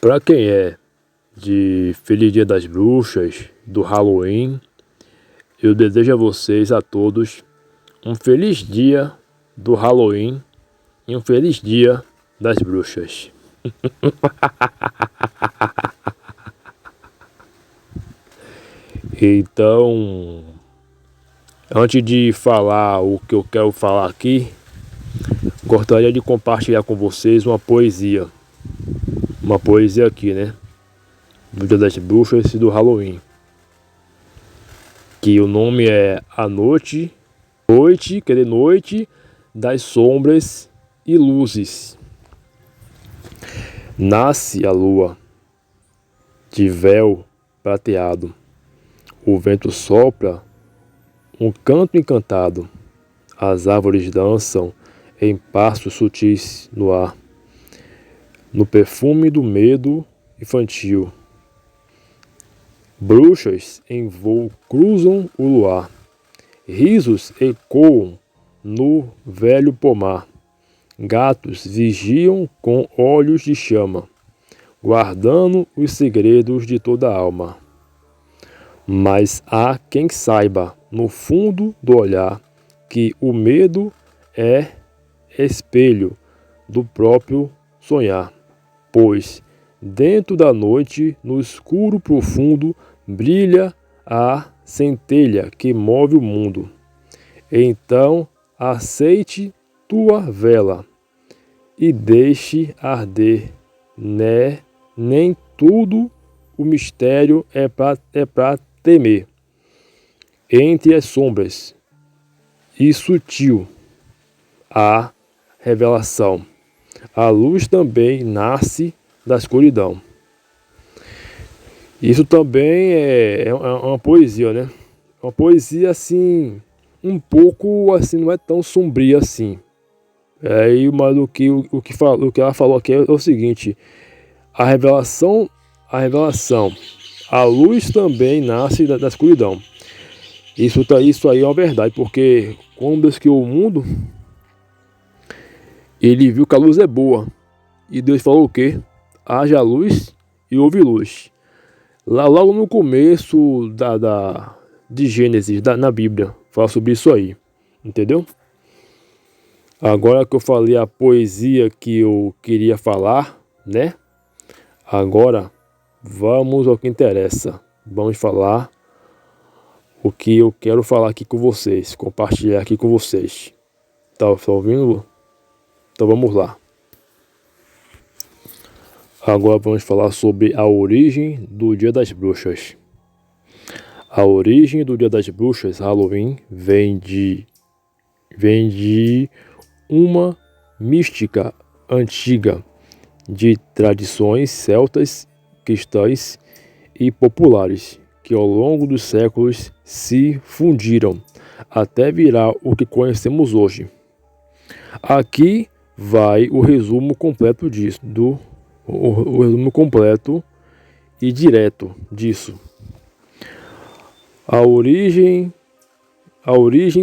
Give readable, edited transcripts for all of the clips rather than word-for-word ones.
Para quem é de Feliz Dia das Bruxas, do Halloween, eu desejo a vocês, a todos, um feliz dia do Halloween e um feliz dia das bruxas. Então, antes de falar o que eu quero falar aqui, gostaria de compartilhar com vocês uma poesia. Uma poesia aqui, né? Do Dia das Bruxas e do Halloween. Que o nome é A Noite, Noite das Sombras e Luzes. Nasce a lua de véu prateado. O vento sopra um canto encantado. As árvores dançam em passos sutis no ar. No perfume do medo infantil. Bruxas em voo cruzam o luar. Risos ecoam no velho pomar. Gatos vigiam com olhos de chama, guardando os segredos de toda a alma. Mas há quem saiba, no fundo do olhar, que o medo é espelho do próprio sonhar. Pois, dentro da noite, no escuro profundo, brilha a centelha que move o mundo. Então, aceite tua vela e deixe arder, né? Nem tudo o mistério é para temer. Entre as sombras e sutil a revelação. A luz também nasce da escuridão. Isso também é uma poesia, né? Uma poesia assim, um pouco assim, não é tão sombria assim. Mas o que ela falou aqui é o seguinte: a revelação, a luz também nasce da escuridão. Isso aí é uma verdade, porque quando Deus criou o mundo, ele viu que a luz é boa. E Deus falou o quê? Haja luz e houve luz. Logo no começo de Gênesis, na Bíblia, fala sobre isso aí. Entendeu? Agora que eu falei a poesia que eu queria falar, né? Agora vamos ao que interessa. Vamos falar o que eu quero falar aqui com vocês, compartilhar aqui com vocês. Tá ouvindo? Então vamos lá. Agora vamos falar sobre a origem do Dia das Bruxas. A origem do Dia das Bruxas, Halloween, vem de uma mística antiga de tradições celtas, cristãs e populares que ao longo dos séculos se fundiram até virar o que conhecemos hoje. Aqui vai o resumo completo disso, o resumo completo e direto disso. A origem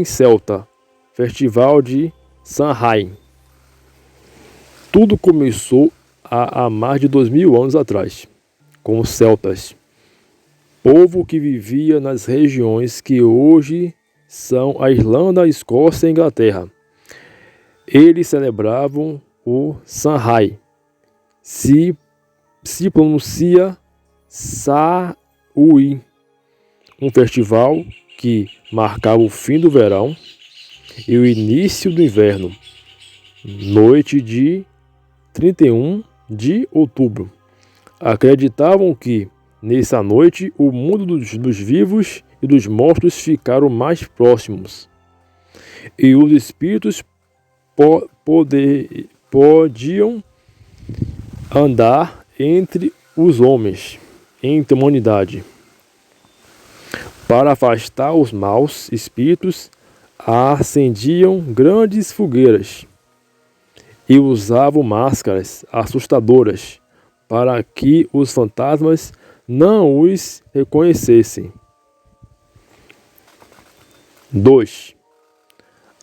celta, Festival de Samhain. Tudo começou há mais de 2000 anos atrás, com os celtas, povo que vivia nas regiões que hoje são a Irlanda, a Escócia e a Inglaterra. Eles celebravam o Samhain. Se pronuncia Samhain, um festival que marcava o fim do verão e o início do inverno, noite de 31 de outubro. Acreditavam que, nessa noite, o mundo dos vivos e dos mortos ficaram mais próximos, e os espíritos podiam andar entre os homens, entre a humanidade. Para afastar os maus espíritos, acendiam grandes fogueiras e usavam máscaras assustadoras para que os fantasmas não os reconhecessem. 2.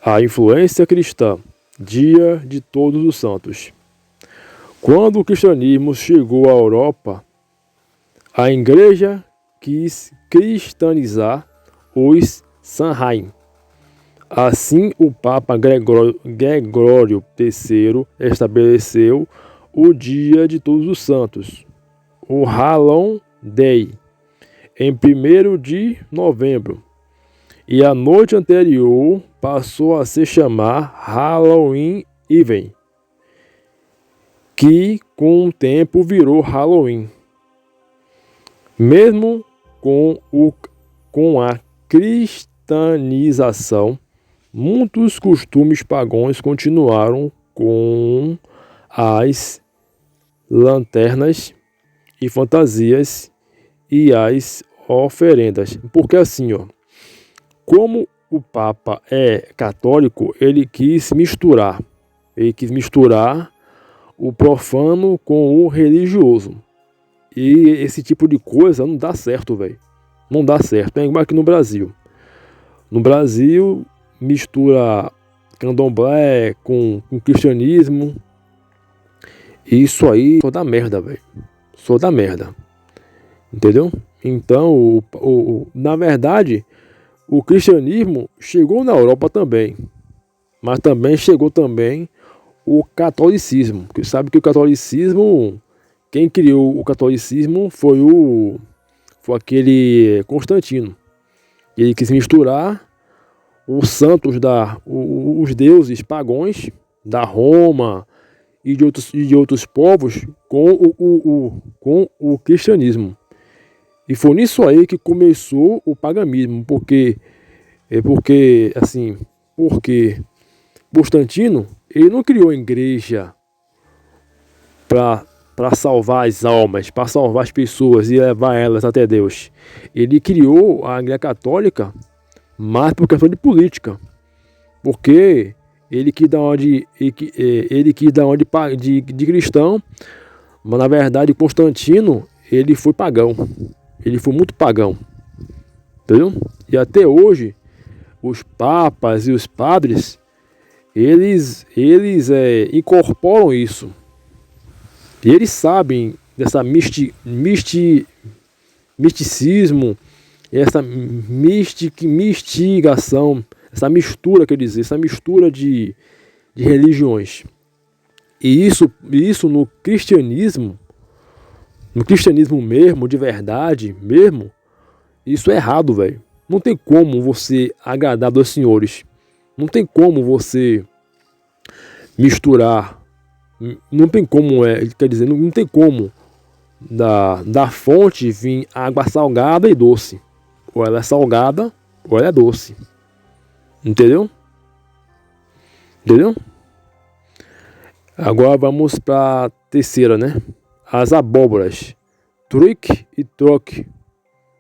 A influência cristã, Dia de Todos os Santos. Quando o cristianismo chegou à Europa, a igreja quis cristianizar os Sanheim. Assim, o Papa Gregório III estabeleceu o Dia de Todos os Santos, o Hallow Day, em 1º de novembro, e a noite anterior passou a se chamar Halloween Eve, que com o tempo virou Halloween. Mesmo com a cristianização, muitos costumes pagãos continuaram, com as lanternas e fantasias e as oferendas. Porque assim, como o Papa é católico, ele quis misturar o profano com o religioso. E esse tipo de coisa não dá certo, velho. Não dá certo. É igual aqui no Brasil. No Brasil, mistura candomblé com cristianismo. E isso aí só dá merda, velho. Só dá merda. Entendeu? Então, na verdade, o cristianismo chegou na Europa também. Mas também chegou também o catolicismo. Porque sabe que o catolicismo... Quem criou o catolicismo foi aquele Constantino. Ele quis misturar os santos, os deuses pagãos da Roma e de outros povos com o cristianismo. E foi nisso aí que começou o paganismo, porque Constantino, ele não criou a igreja para salvar as almas, para salvar as pessoas e levar elas até Deus. Ele criou a Igreja Católica mais por questão de política, porque ele quis dar uma de cristão, mas na verdade Constantino, ele foi pagão, ele foi muito pagão, entendeu? E até hoje os papas e os padres, eles incorporam isso. E eles sabem dessa misticismo, essa mistigação, essa mistura, quer dizer, essa mistura de religiões. E isso no cristianismo mesmo, de verdade mesmo, isso é errado, velho. Não tem como você agradar dois senhores. Não tem como você misturar. Não tem como, quer dizer, não tem como da fonte vir água salgada e doce. Ou ela é salgada, ou ela é doce. Entendeu? Entendeu? Agora vamos para a terceira, né? As abóboras. Trick e troque.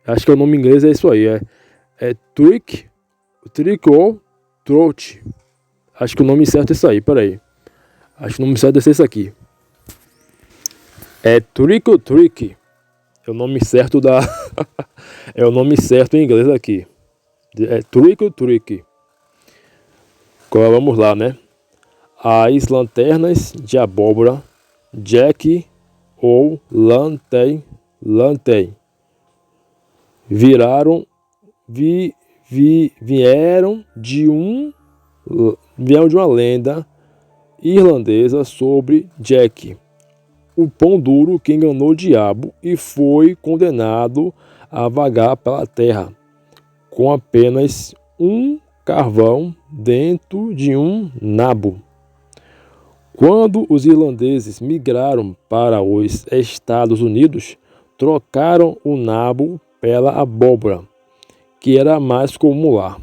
Acho que o nome em inglês é isso aí. É trick ou trote. Acho que o nome certo é isso aí, peraí. Acho que o nome certo deve ser isso aqui. É trick or trick. É o nome certo é o nome certo em inglês aqui. É trick or trick. Agora vamos lá, né? As lanternas de abóbora, Jack ou Lantern, vieram de uma lenda irlandesa sobre Jack, o pão duro que enganou o diabo e foi condenado a vagar pela terra com apenas um carvão dentro de um nabo. Quando os irlandeses migraram para os Estados Unidos, trocaram o nabo pela abóbora, que era mais comum lá.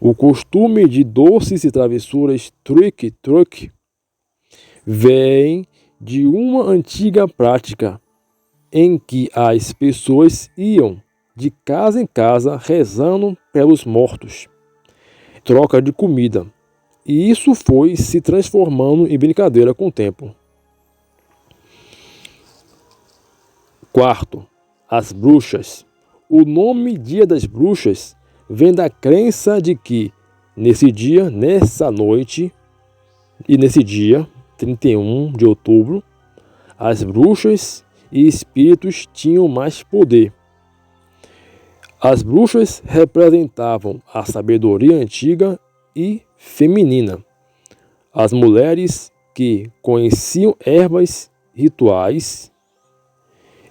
O costume de doces e travessuras trick vem de uma antiga prática em que as pessoas iam de casa em casa rezando pelos mortos, troca de comida, e isso foi se transformando em brincadeira com o tempo. Quarto, as bruxas. O nome Dia das Bruxas vem da crença de que nesse dia, nessa noite e nesse dia, 31 de outubro, as bruxas e espíritos tinham mais poder. As bruxas representavam a sabedoria antiga e feminina. As mulheres que conheciam ervas, rituais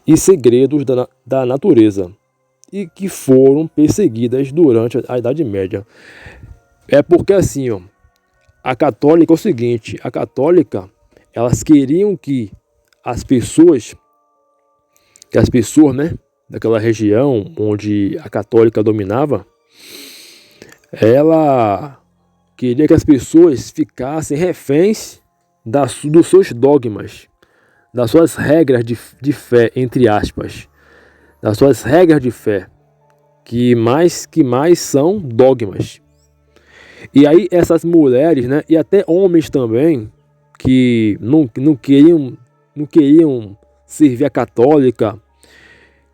e segredos da natureza e que foram perseguidas durante a Idade Média. É porque assim, ó, a católica é o seguinte, a católica, elas queriam que as pessoas, né, daquela região onde a católica dominava, ela queria que as pessoas ficassem reféns dos seus dogmas, das suas regras de fé, entre aspas, das suas regras de fé, que mais são dogmas. E aí essas mulheres, né, e até homens também, que não queriam servir a católica,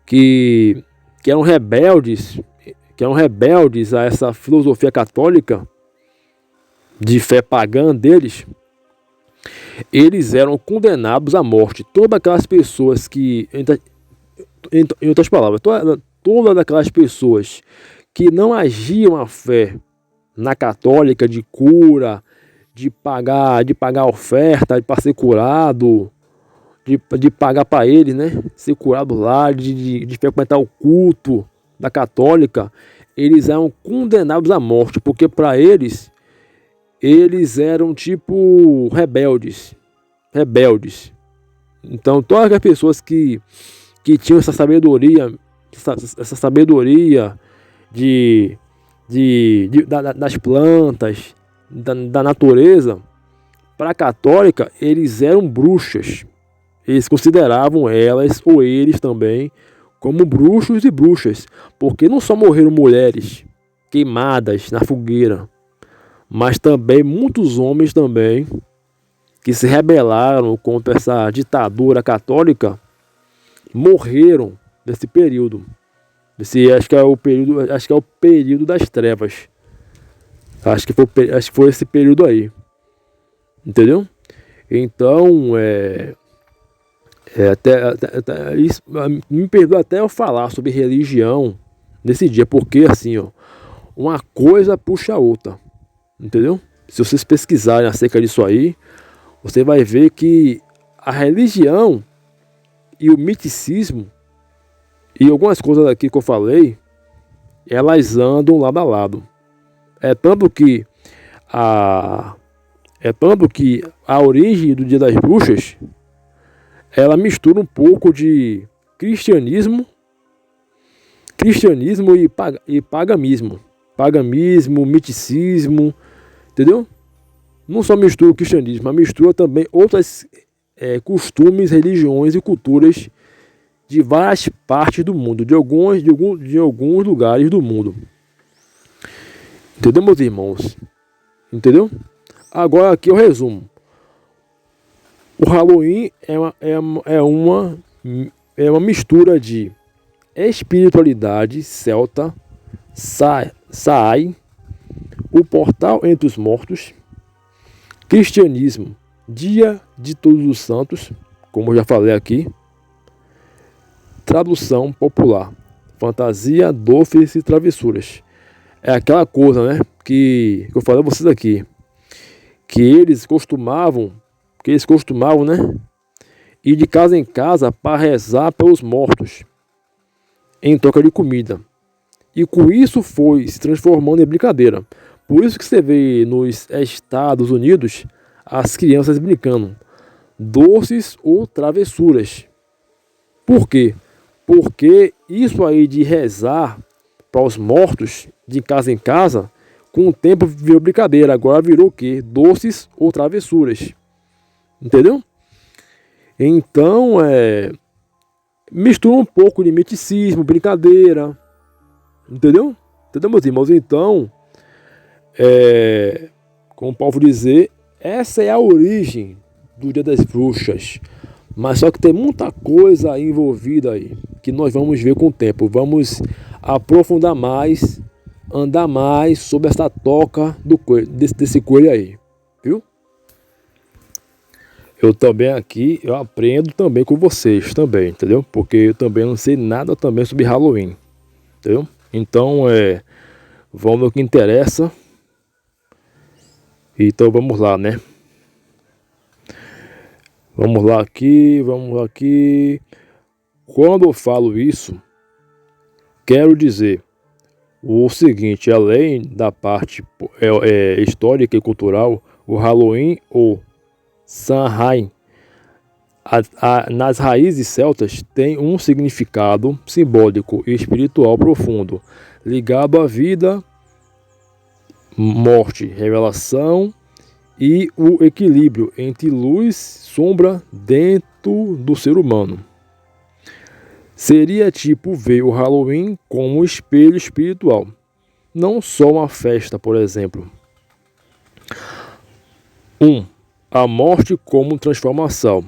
que eram rebeldes a essa filosofia católica de fé pagã deles, eles eram condenados à morte. Todas aquelas pessoas que, em outras palavras, todas aquelas pessoas que não agiam a fé na católica de cura, de pagar oferta para ser curado, de pagar para ele, né, ser curado lá, de frequentar o culto da católica, eles eram condenados à morte, porque para eles eram tipo rebeldes. Então todas as pessoas que tinham essa sabedoria das plantas, da natureza, para a católica eles eram bruxas. Eles consideravam elas, ou eles também, como bruxos e bruxas, porque não só morreram mulheres queimadas na fogueira, mas também muitos homens também que se rebelaram contra essa ditadura católica morreram nesse período. Acho que é o período das trevas. Acho que foi esse período aí. Entendeu? Então, isso, me perdoa até eu falar sobre religião nesse dia, porque assim, ó, uma coisa puxa a outra, entendeu? Se vocês pesquisarem acerca disso aí, você vai ver que a religião e o miticismo e algumas coisas aqui que eu falei, elas andam lado a lado. É tanto que a origem do Dia das Bruxas, ela mistura um pouco de cristianismo e paganismo. Paganismo, miticismo, entendeu? Não só mistura o cristianismo, mas mistura também outros costumes, religiões e culturas de várias partes do mundo, de alguns lugares do mundo. Entendeu, meus irmãos? Entendeu? Agora aqui eu resumo. O Halloween é uma mistura de espiritualidade celta, Saai, o portal entre os mortos, cristianismo, dia de todos os santos, como eu já falei aqui, tradução popular, fantasia, doces e travessuras. É aquela coisa, né, que eu falei a vocês aqui, que eles costumavam, né, ir de casa em casa para rezar pelos mortos, em troca de comida. E com isso foi se transformando em brincadeira. Por isso que você vê nos Estados Unidos as crianças brincando doces ou travessuras. Por quê? Porque isso aí de rezar para os mortos de casa em casa, com o tempo virou brincadeira. Agora virou o quê? Doces ou travessuras. Entendeu? Então, mistura um pouco de miticismo, brincadeira. Entendeu? Entendeu, meus irmãos? Então, como posso dizer, essa é a origem do Dia das Bruxas. Mas só que tem muita coisa envolvida aí, que nós vamos ver com o tempo. Vamos aprofundar mais, andar mais sobre essa toca desse coelho aí. Viu? Eu também aqui, eu aprendo também com vocês também, entendeu? Porque eu também não sei nada também sobre Halloween, entendeu? Então, vamos no que interessa. Então, vamos lá, né? Vamos lá aqui. Quando eu falo isso, quero dizer o seguinte: além da parte histórica e cultural, o Halloween ou Samhain, nas raízes celtas, tem um significado simbólico e espiritual profundo, ligado à vida, morte, revelação e o equilíbrio entre luz e sombra dentro do ser humano. Seria tipo ver o Halloween como um espelho espiritual, não só uma festa, por exemplo. 1. A morte como transformação.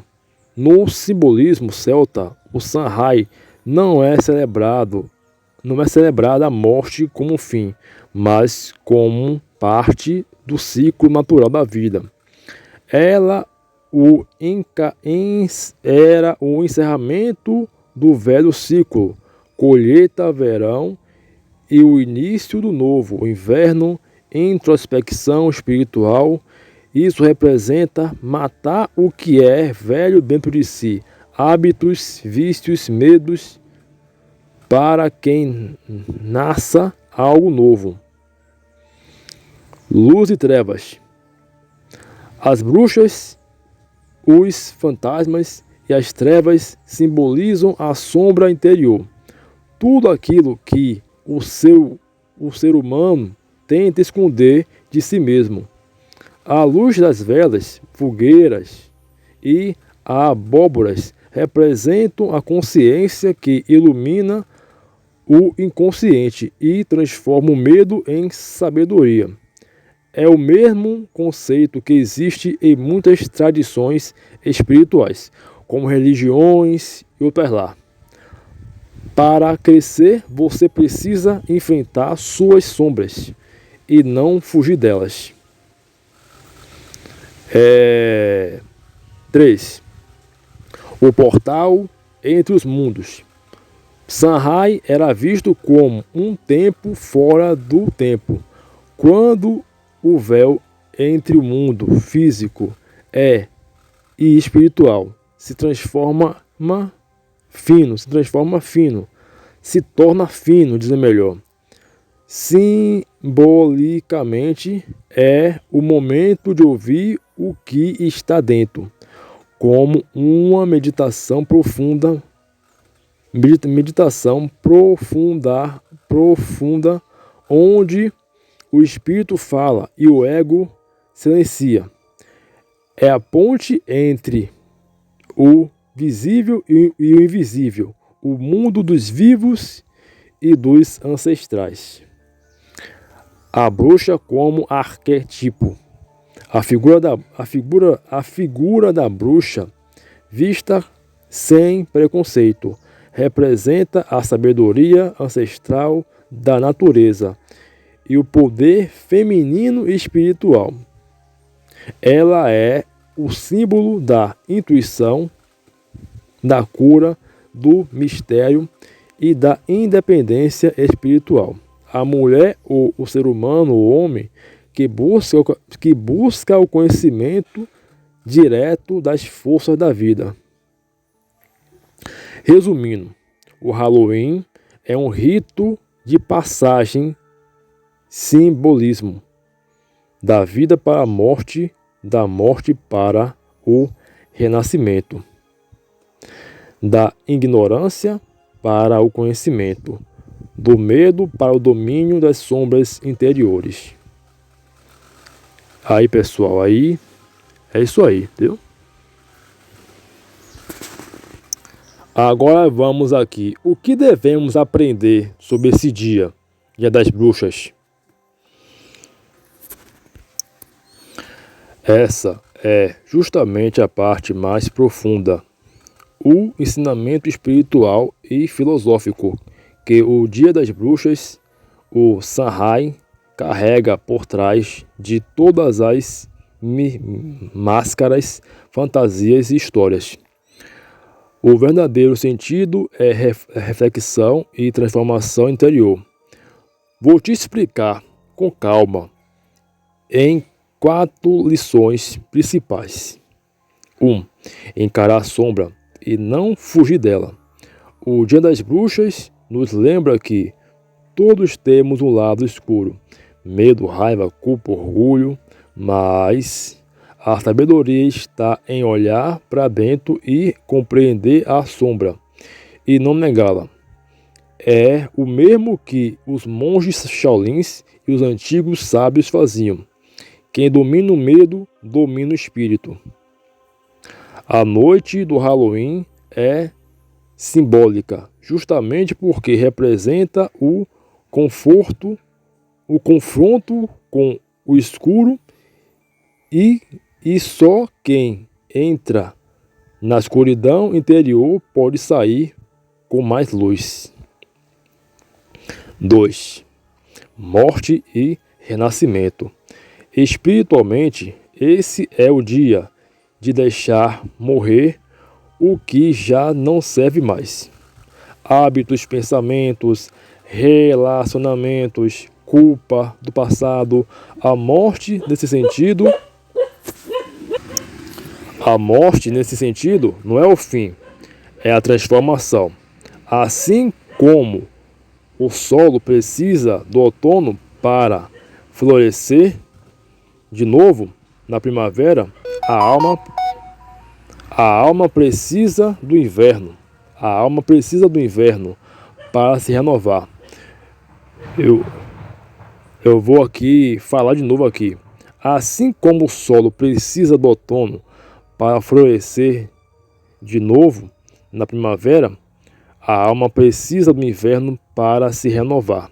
No simbolismo celta, o Samhain não é celebrada a morte como fim, mas como parte do ciclo natural da vida. Era o encerramento do velho ciclo, colheita, verão, e o início do novo, o inverno, introspecção espiritual. Isso representa matar o que é velho dentro de si, hábitos, vícios, medos, para quem nasça algo novo. Luz e trevas. As bruxas, os fantasmas e as trevas simbolizam a sombra interior. Tudo aquilo que o ser humano tenta esconder de si mesmo. A luz das velas, fogueiras e abóboras representam a consciência que ilumina o inconsciente e transforma o medo em sabedoria. É o mesmo conceito que existe em muitas tradições espirituais, como religiões e outras lá. Para crescer, você precisa enfrentar suas sombras e não fugir delas. 3. O portal entre os mundos. Samhain era visto como um tempo fora do tempo, quando o véu entre o mundo físico e espiritual se torna fino, dizer melhor. Simbolicamente, é o momento de ouvir o que está dentro, como uma meditação profunda, onde o espírito fala e o ego silencia. É a ponte entre o visível e o invisível, o mundo dos vivos e dos ancestrais. A bruxa como arquétipo. A figura da bruxa, vista sem preconceito, representa a sabedoria ancestral da natureza e o poder feminino e espiritual. Ela é o símbolo da intuição, da cura, do mistério e da independência espiritual. A mulher ou o ser humano, o homem, que busca o conhecimento direto das forças da vida. Resumindo, o Halloween é um rito de passagem, simbolismo da vida para a morte, da morte para o renascimento, da ignorância para o conhecimento, do medo para o domínio das sombras interiores. Aí, pessoal, aí é isso aí, entendeu? Agora vamos aqui. O que devemos aprender sobre esse dia, Dia das Bruxas? Essa é justamente a parte mais profunda, o ensinamento espiritual e filosófico que o Dia das Bruxas, o Samhain, carrega por trás de todas as máscaras, fantasias e histórias. O verdadeiro sentido é reflexão e transformação interior. Vou te explicar com calma em 4 lições principais. 1. Encarar a sombra e não fugir dela. O Dia das Bruxas nos lembra que todos temos um lado escuro, medo, raiva, culpa, orgulho, mas a sabedoria está em olhar para dentro e compreender a sombra e não negá-la. É o mesmo que os monges Shaolins e os antigos sábios faziam. Quem domina o medo, domina o espírito. A noite do Halloween é simbólica, justamente porque representa o confronto com o escuro e só quem entra na escuridão interior pode sair com mais luz. 2. Morte e renascimento. Espiritualmente, esse é o dia de deixar morrer o que já não serve mais. Hábitos, pensamentos, relacionamentos, culpa do passado. A morte nesse sentido não é o fim, é a transformação. Assim como o solo precisa do outono para florescer de novo na primavera, a alma precisa do inverno. A alma precisa do inverno para se renovar. Eu vou aqui falar de novo aqui. Assim como o solo precisa do outono para florescer de novo na primavera, a alma precisa do inverno para se renovar.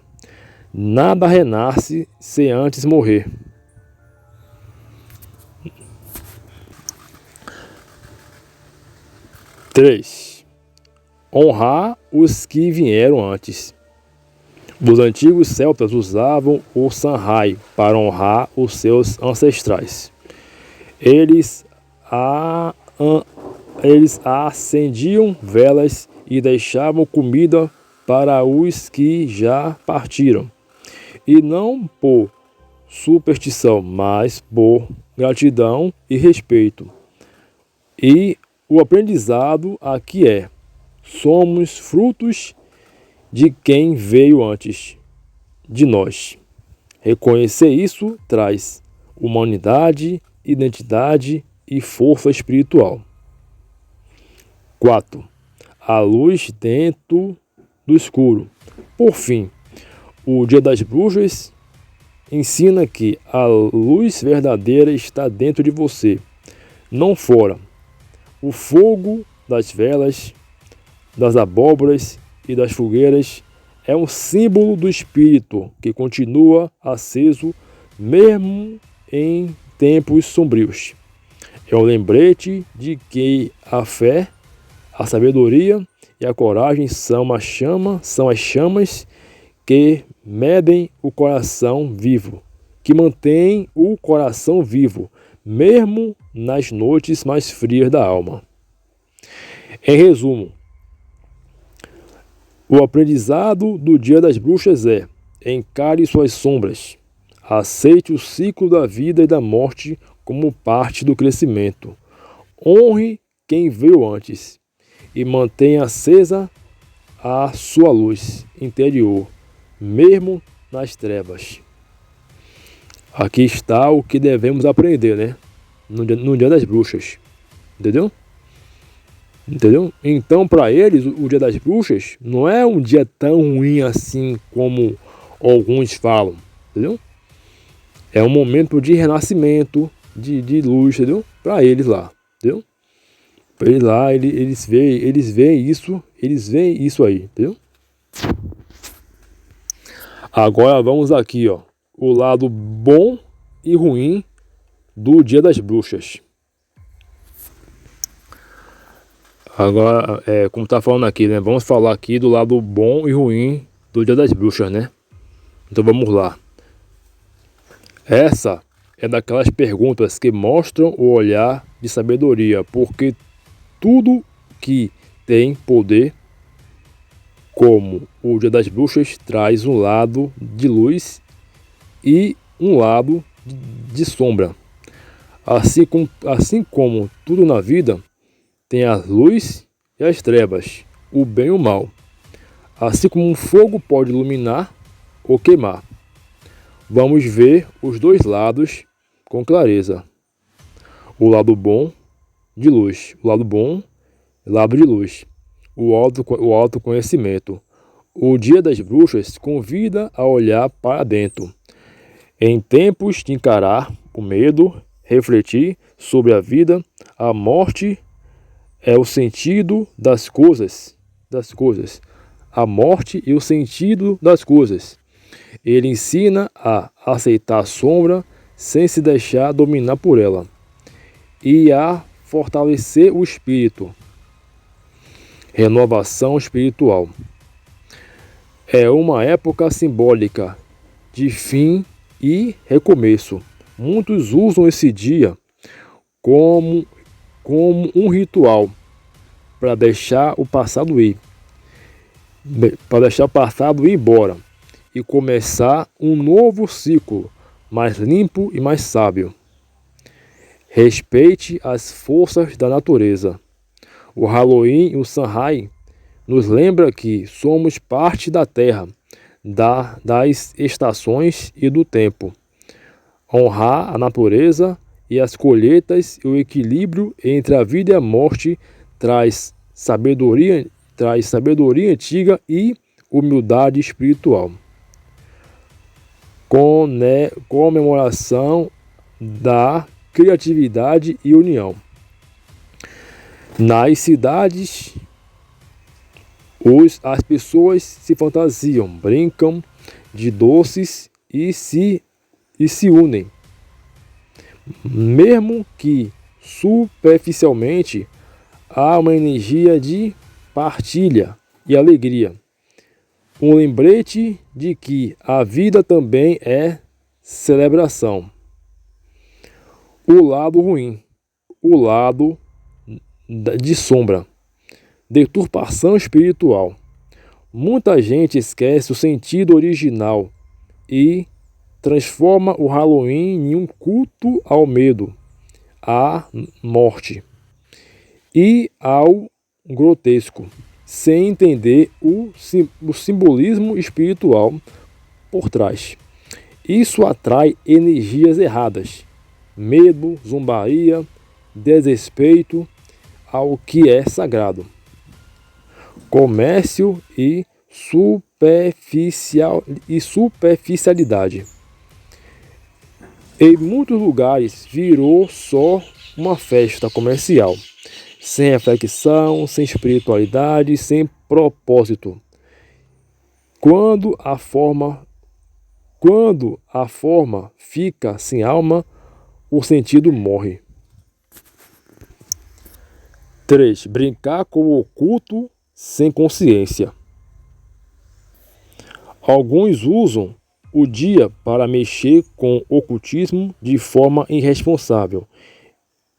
Nada renasce sem antes morrer. 3. Honrar os que vieram antes. Os antigos celtas usavam o Samhain para honrar os seus ancestrais. Eles acendiam velas e deixavam comida para os que já partiram. E não por superstição, mas por gratidão e respeito. E o aprendizado aqui é: somos frutos de quem veio antes de nós. Reconhecer isso traz humanidade, identidade e força espiritual. 4. A luz dentro do escuro. Por fim, o Dia das Bruxas ensina que a luz verdadeira está dentro de você, não fora. O fogo das velas, das abóboras e das fogueiras é um símbolo do espírito que continua aceso mesmo em tempos sombrios. É um lembrete de que a fé, a sabedoria e a coragem são as chamas que medem o coração vivo, que mantêm o coração vivo, mesmo nas noites mais frias da alma. Em resumo, o aprendizado do Dia das Bruxas é: encare suas sombras, aceite o ciclo da vida e da morte como parte do crescimento, honre quem veio antes e mantenha acesa a sua luz interior, mesmo nas trevas. Aqui está o que devemos aprender, né? No Dia das Bruxas. Entendeu? Então, para eles, o Dia das Bruxas não é um dia tão ruim assim como alguns falam. Entendeu? É um momento de renascimento, de luz, entendeu? Para eles lá. Entendeu? Para eles lá, eles veem isso aí. Entendeu? Agora vamos aqui, ó, o lado bom e ruim do Dia das Bruxas. Agora, como tá falando aqui, né? Vamos falar aqui do lado bom e ruim do Dia das Bruxas, né? Então vamos lá. Essa É daquelas perguntas que mostram o olhar de sabedoria, porque tudo que tem poder, como o Dia das Bruxas, traz um lado de luz e um lado de sombra. Assim como tudo na vida, tem a luz e as trevas, o bem e o mal. Assim como um fogo pode iluminar ou queimar. Vamos ver os dois lados com clareza. O lado bom de luz, o lado bom, lado de luz. O autoconhecimento. O Dia das Bruxas convida a olhar para dentro. Em tempos de encarar o medo, refletir sobre a vida, a morte é o sentido das coisas. A morte e o sentido das coisas. Ele ensina a aceitar a sombra sem se deixar dominar por ela e a fortalecer o espírito. Renovação espiritual. É uma época simbólica de fim e recomeço. Muitos usam esse dia como um ritual para deixar o passado ir, embora e começar um novo ciclo, mais limpo e mais sábio. Respeite as forças da natureza. O Halloween e o Samhain nos lembra que somos parte da Terra, das estações e do tempo. Honrar a natureza e as colheitas e o equilíbrio entre a vida e a morte traz sabedoria antiga e humildade espiritual. Comemoração da criatividade e união. Nas cidades, as pessoas se fantasiam, brincam de doces e se unem. Mesmo que superficialmente, há uma energia de partilha e alegria. Um lembrete de que a vida também é celebração. O lado ruim, o lado de sombra, deturpação espiritual. Muita gente esquece o sentido original e transforma o Halloween em um culto ao medo, à morte e ao grotesco, sem entender o simbolismo espiritual por trás. Isso atrai energias erradas, medo, zombaria, desrespeito ao que é sagrado. Comércio e superficialidade. Em muitos lugares virou só uma festa comercial, sem reflexão, sem espiritualidade, sem propósito. Quando a forma fica sem alma, o sentido morre. 3. Brincar com o oculto sem consciência. Alguns usam o dia para mexer com o ocultismo de forma irresponsável.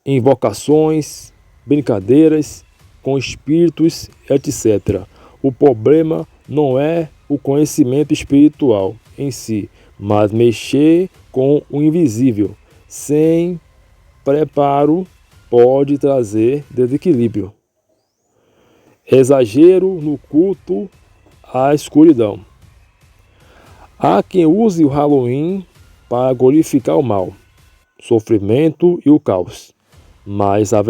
Invocações, brincadeiras com espíritos, etc. O problema não é o conhecimento espiritual em si, mas mexer com o invisível sem preparo pode trazer desequilíbrio. Exagero no culto à escuridão. Há quem use o Halloween para glorificar o mal, sofrimento e o caos. Mas o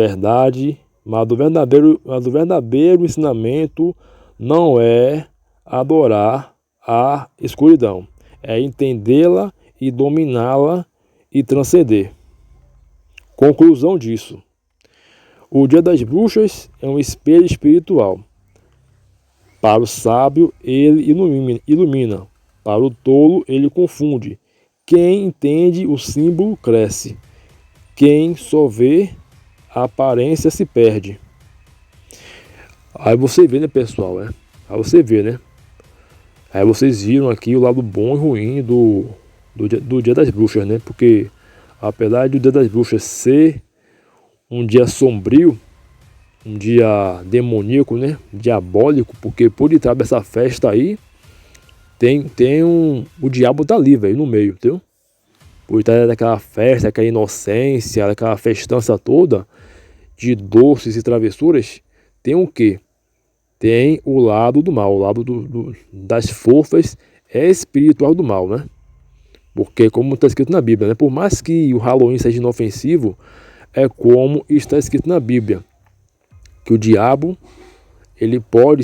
verdadeiro ensinamento não é adorar a escuridão, é entendê-la e dominá-la e transcender. Conclusão disso. O Dia das Bruxas é um espelho espiritual. Para o sábio, ele ilumina. Para o tolo, ele confunde. Quem entende o símbolo cresce. Quem só vê a aparência se perde. Aí você vê, né, pessoal? Aí você vê, né? Aí vocês viram aqui o lado bom e ruim do Dia das Bruxas, né? Porque apesar do Dia das Bruxas ser um dia sombrio, um dia demoníaco, né? Diabólico, porque por detrás dessa festa aí o diabo tá ali, velho, no meio, entendeu? Por trás daquela festa, daquela inocência, daquela festança toda de doces e travessuras, tem o quê? Tem o lado do mal, o lado das forças espiritual do mal, né? Porque como está escrito na Bíblia, né? Por mais que o Halloween seja inofensivo, é como está escrito na Bíblia, que o diabo ele pode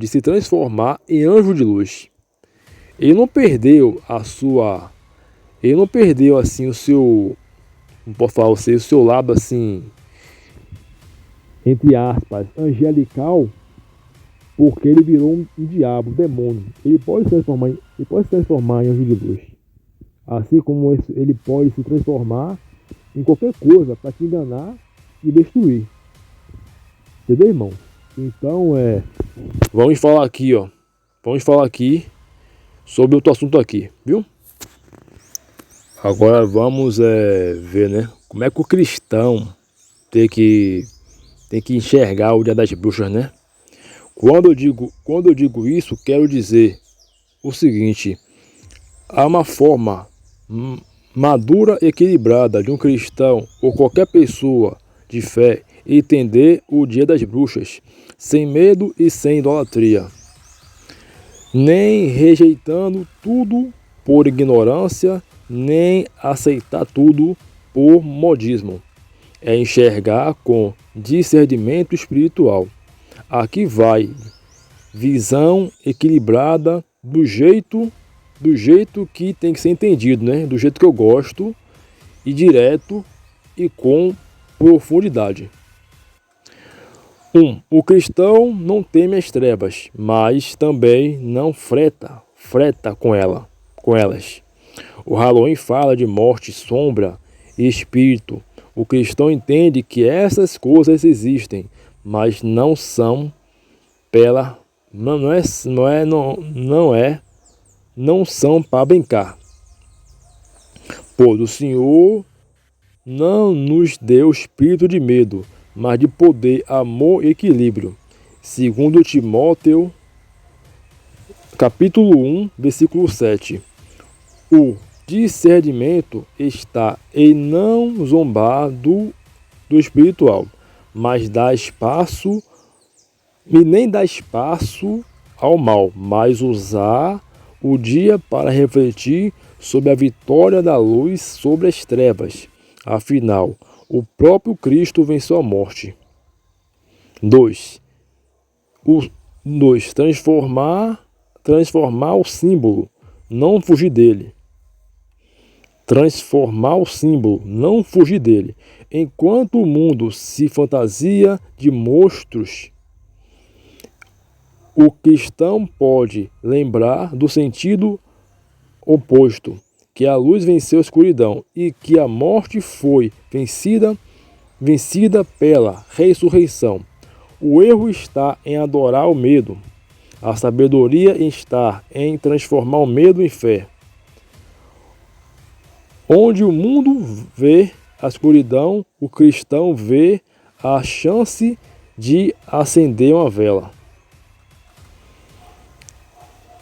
se transformar em anjo de luz. Ele não perdeu assim o seu, não posso falar o seu lado assim, entre aspas, angelical, porque ele virou um diabo, um demônio. Ele pode se transformar em anjo de luz. Assim como ele pode se transformar em qualquer coisa para te enganar e destruir. Entendeu, irmão? Então, vamos falar aqui, ó. Vamos falar aqui sobre outro assunto aqui, viu? Agora vamos ver, né? Como é que o cristão tem que enxergar o Dia das Bruxas, né? Quando eu digo isso, quero dizer o seguinte: há uma forma madura e equilibrada de um cristão ou qualquer pessoa de fé entender o Dia das Bruxas, sem medo e sem idolatria, nem rejeitando tudo por ignorância, nem aceitar tudo por modismo. É enxergar com discernimento espiritual. Aqui vai visão equilibrada do jeito que tem que ser entendido, né? Do jeito que eu gosto, e direto e com profundidade. O cristão não teme as trevas, mas também não freta com elas. O Halloween fala de morte, sombra e espírito. O cristão entende que essas coisas existem, mas não são não são para brincar. Pois o Senhor não nos deu espírito de medo, mas de poder, amor e equilíbrio. Segundo Timóteo, capítulo 1, versículo 7. O discernimento está em não zombar do espiritual, mas nem dar espaço ao mal, mas usar o dia para refletir sobre a vitória da luz sobre as trevas. Afinal, o próprio Cristo venceu a morte. 2. Transformar o símbolo, não fugir dele. Transformar o símbolo, não fugir dele. Enquanto o mundo se fantasia de monstros, o cristão pode lembrar do sentido oposto, que a luz venceu a escuridão e que a morte foi vencida pela ressurreição. O erro está em adorar o medo. A sabedoria está em transformar o medo em fé. Onde o mundo vê a escuridão, o cristão vê a chance de acender uma vela.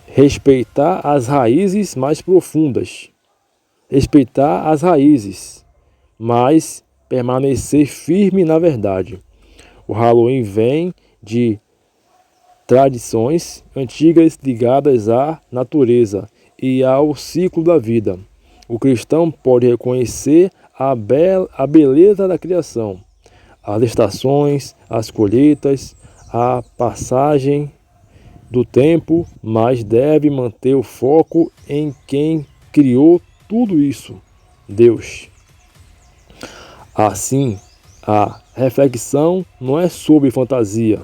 Respeitar as raízes mais profundas. Respeitar as raízes, mas permanecer firme na verdade. O Halloween vem de tradições antigas ligadas à natureza e ao ciclo da vida. O cristão pode reconhecer a beleza da criação, as estações, as colheitas, a passagem do tempo, mas deve manter o foco em quem criou tudo isso, Deus. Assim, a reflexão não é sobre fantasia,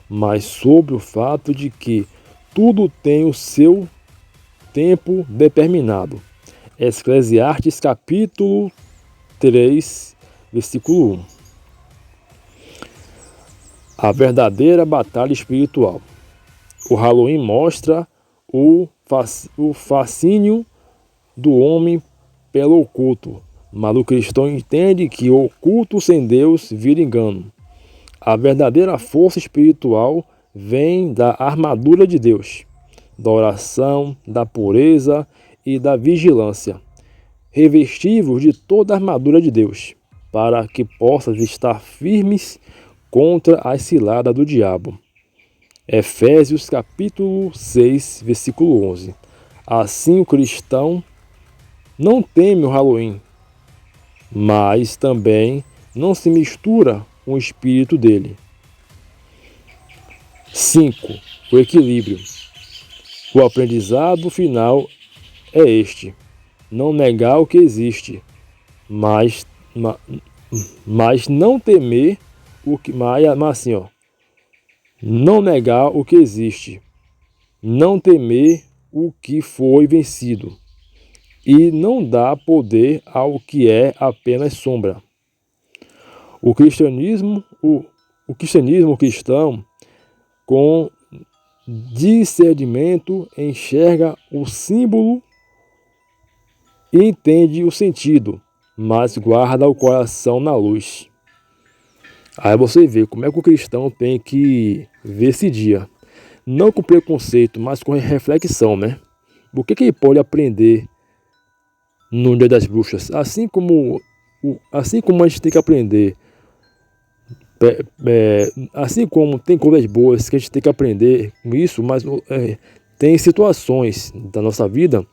mas sobre o fato de que tudo tem o seu tempo determinado. Eclesiastes capítulo 3, versículo 1. A verdadeira batalha espiritual. O Halloween mostra o fascínio do homem pelo oculto, Mas o cristão entende que o culto sem Deus vira engano. A verdadeira força espiritual vem da armadura de Deus, da oração, da pureza e da vigilância. Revestivos de toda a armadura de Deus, para que possas estar firmes contra as ciladas do diabo. Efésios capítulo 6, versículo 11. Assim o cristão não teme o Halloween, mas também não se mistura com o espírito dele. 5. O equilíbrio. O aprendizado final é este: não negar o que existe, mas não temer o que, mas assim, não negar o que existe, não temer o que foi vencido, e não dar poder ao que é apenas sombra. O cristianismo cristão, com discernimento, enxerga o símbolo e entende o sentido, mas guarda o coração na luz. Aí você vê como é que o cristão tem que ver esse dia. Não com preconceito, mas com reflexão, né? O que ele pode aprender no Dia das Bruxas? Assim como a gente tem que aprender, assim como tem coisas boas que a gente tem que aprender com isso, mas tem situações da nossa vida,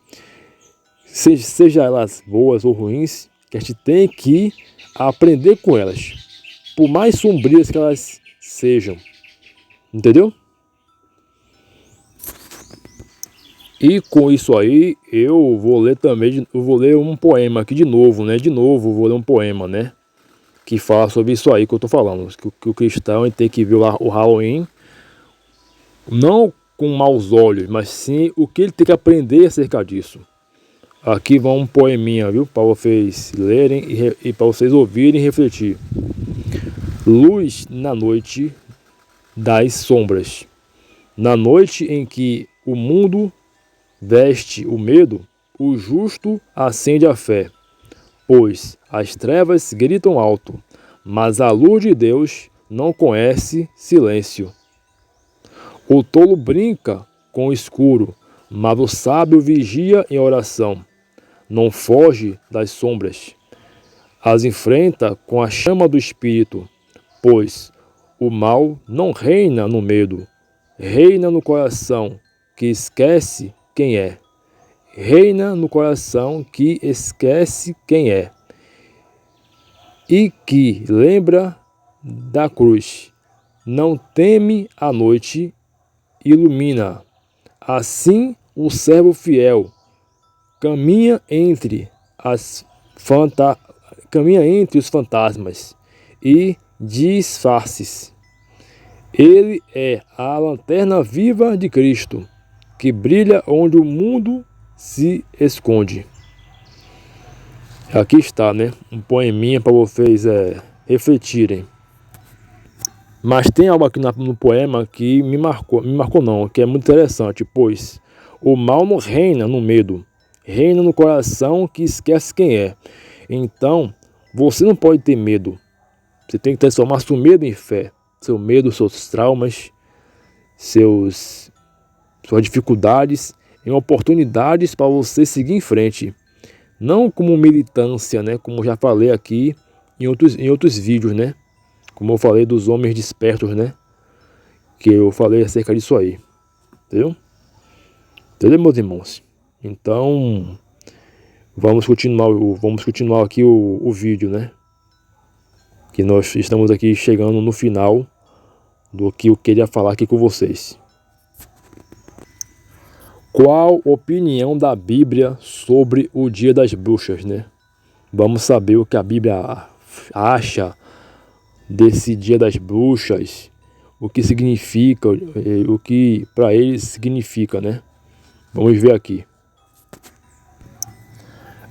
seja elas boas ou ruins, que a gente tem que aprender com elas, por mais sombrias que elas sejam. Entendeu? E com isso aí, eu vou ler um poema aqui de novo, né? De novo, vou ler um poema, né? Que fala sobre isso aí que eu tô falando. Que o cristão tem que ver o Halloween não com maus olhos, mas sim o que ele tem que aprender acerca disso. Aqui vai um poeminha, viu? Para vocês lerem e para vocês ouvirem e refletir. Luz na noite das sombras. Na noite em que o mundo veste o medo, o justo acende a fé, pois as trevas gritam alto, mas a luz de Deus não conhece silêncio. O tolo brinca com o escuro, mas o sábio vigia em oração. Não foge das sombras, as enfrenta com a chama do Espírito, pois o mal não reina no medo, reina no coração que esquece quem é. Reina no coração que esquece quem é e que lembra da cruz. Não teme a noite, ilumina. Assim o servo fiel caminha entre os fantasmas e disfarces. Ele é a lanterna viva de Cristo, que brilha onde o mundo se esconde. Aqui está, né? Um poeminha para vocês refletirem. Mas tem algo aqui no poema que me marcou não, que é muito interessante, pois o mal não reina no medo, reina no coração que esquece quem é. Então, você não pode ter medo. Você tem que transformar seu medo em fé. Seu medo, seus traumas, suas dificuldades em oportunidades para você seguir em frente. Não como militância, né? Como eu já falei aqui em outros vídeos, né? Como eu falei dos homens despertos, né? Que eu falei acerca disso aí. Entendeu? Entendeu, meus irmãos? Então, vamos continuar aqui o vídeo, né? Que nós estamos aqui chegando no final do que eu queria falar aqui com vocês. Qual a opinião da Bíblia sobre o Dia das Bruxas, né? Vamos saber o que a Bíblia acha desse Dia das Bruxas, o que significa, o que para eles significa, né? Vamos ver aqui.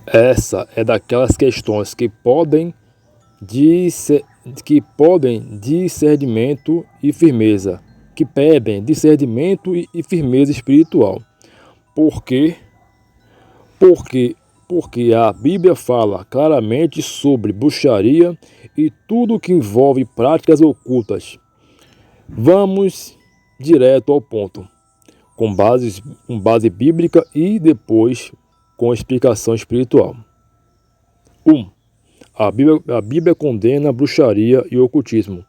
Essa é daquelas questões que podem discernimento e firmeza, que pedem discernimento e firmeza espiritual. Por quê? Porque porque a Bíblia fala claramente sobre bruxaria e tudo que envolve práticas ocultas. Vamos direto ao ponto, com base bíblica e depois com explicação espiritual. 1. A Bíblia condena a bruxaria e o ocultismo.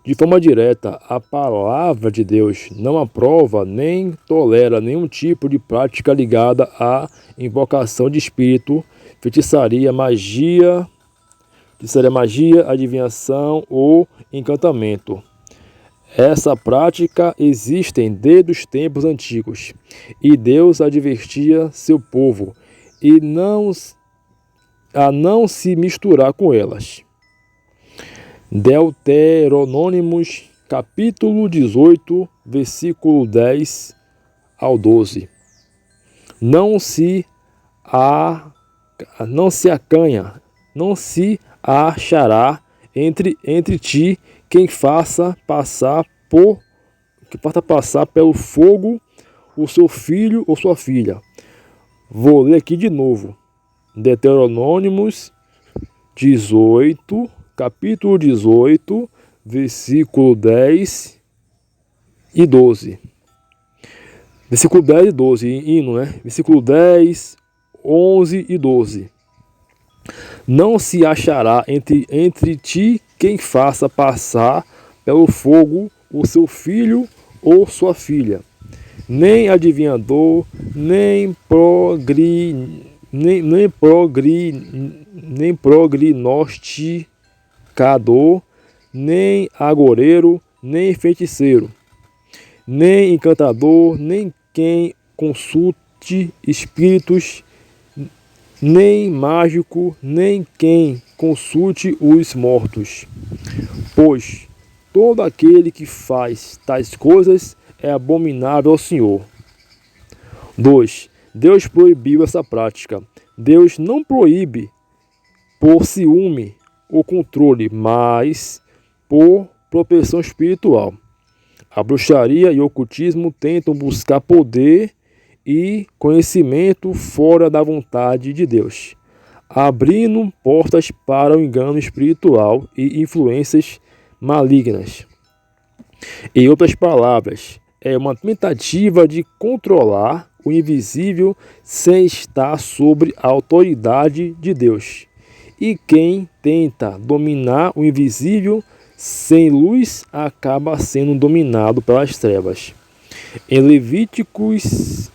De forma direta, a palavra de Deus não aprova nem tolera nenhum tipo de prática ligada à invocação de espírito, feitiçaria, magia, adivinhação ou encantamento. Essa prática existe desde os tempos antigos, e Deus advertia seu povo a não se misturar com elas. Deuteronômicos, capítulo 18, versículo 10 ao 12. Não se achará entre ti quem faça passar pelo fogo o seu filho ou sua filha. Vou ler aqui de novo. Deuteronômicos 18, capítulo 18, versículo 10 e 12. Versículo 10 e 12, hino, né? Versículo 10, 11 e 12. Não se achará entre ti quem faça passar pelo fogo o seu filho ou sua filha, nem adivinhador, nem prognosticador, nem agoreiro, nem feiticeiro, nem encantador, nem quem consulte espíritos, nem mágico, nem quem consulte os mortos. Pois todo aquele que faz tais coisas é abominável ao Senhor. 2. Deus proibiu essa prática. Deus não proíbe por ciúme ou controle, mas por proteção espiritual. A bruxaria e o ocultismo tentam buscar poder e conhecimento fora da vontade de Deus, abrindo portas para o engano espiritual e influências malignas. Em outras palavras, é uma tentativa de controlar o invisível sem estar sob a autoridade de Deus. E quem tenta dominar o invisível sem luz acaba sendo dominado pelas trevas. Em Levíticos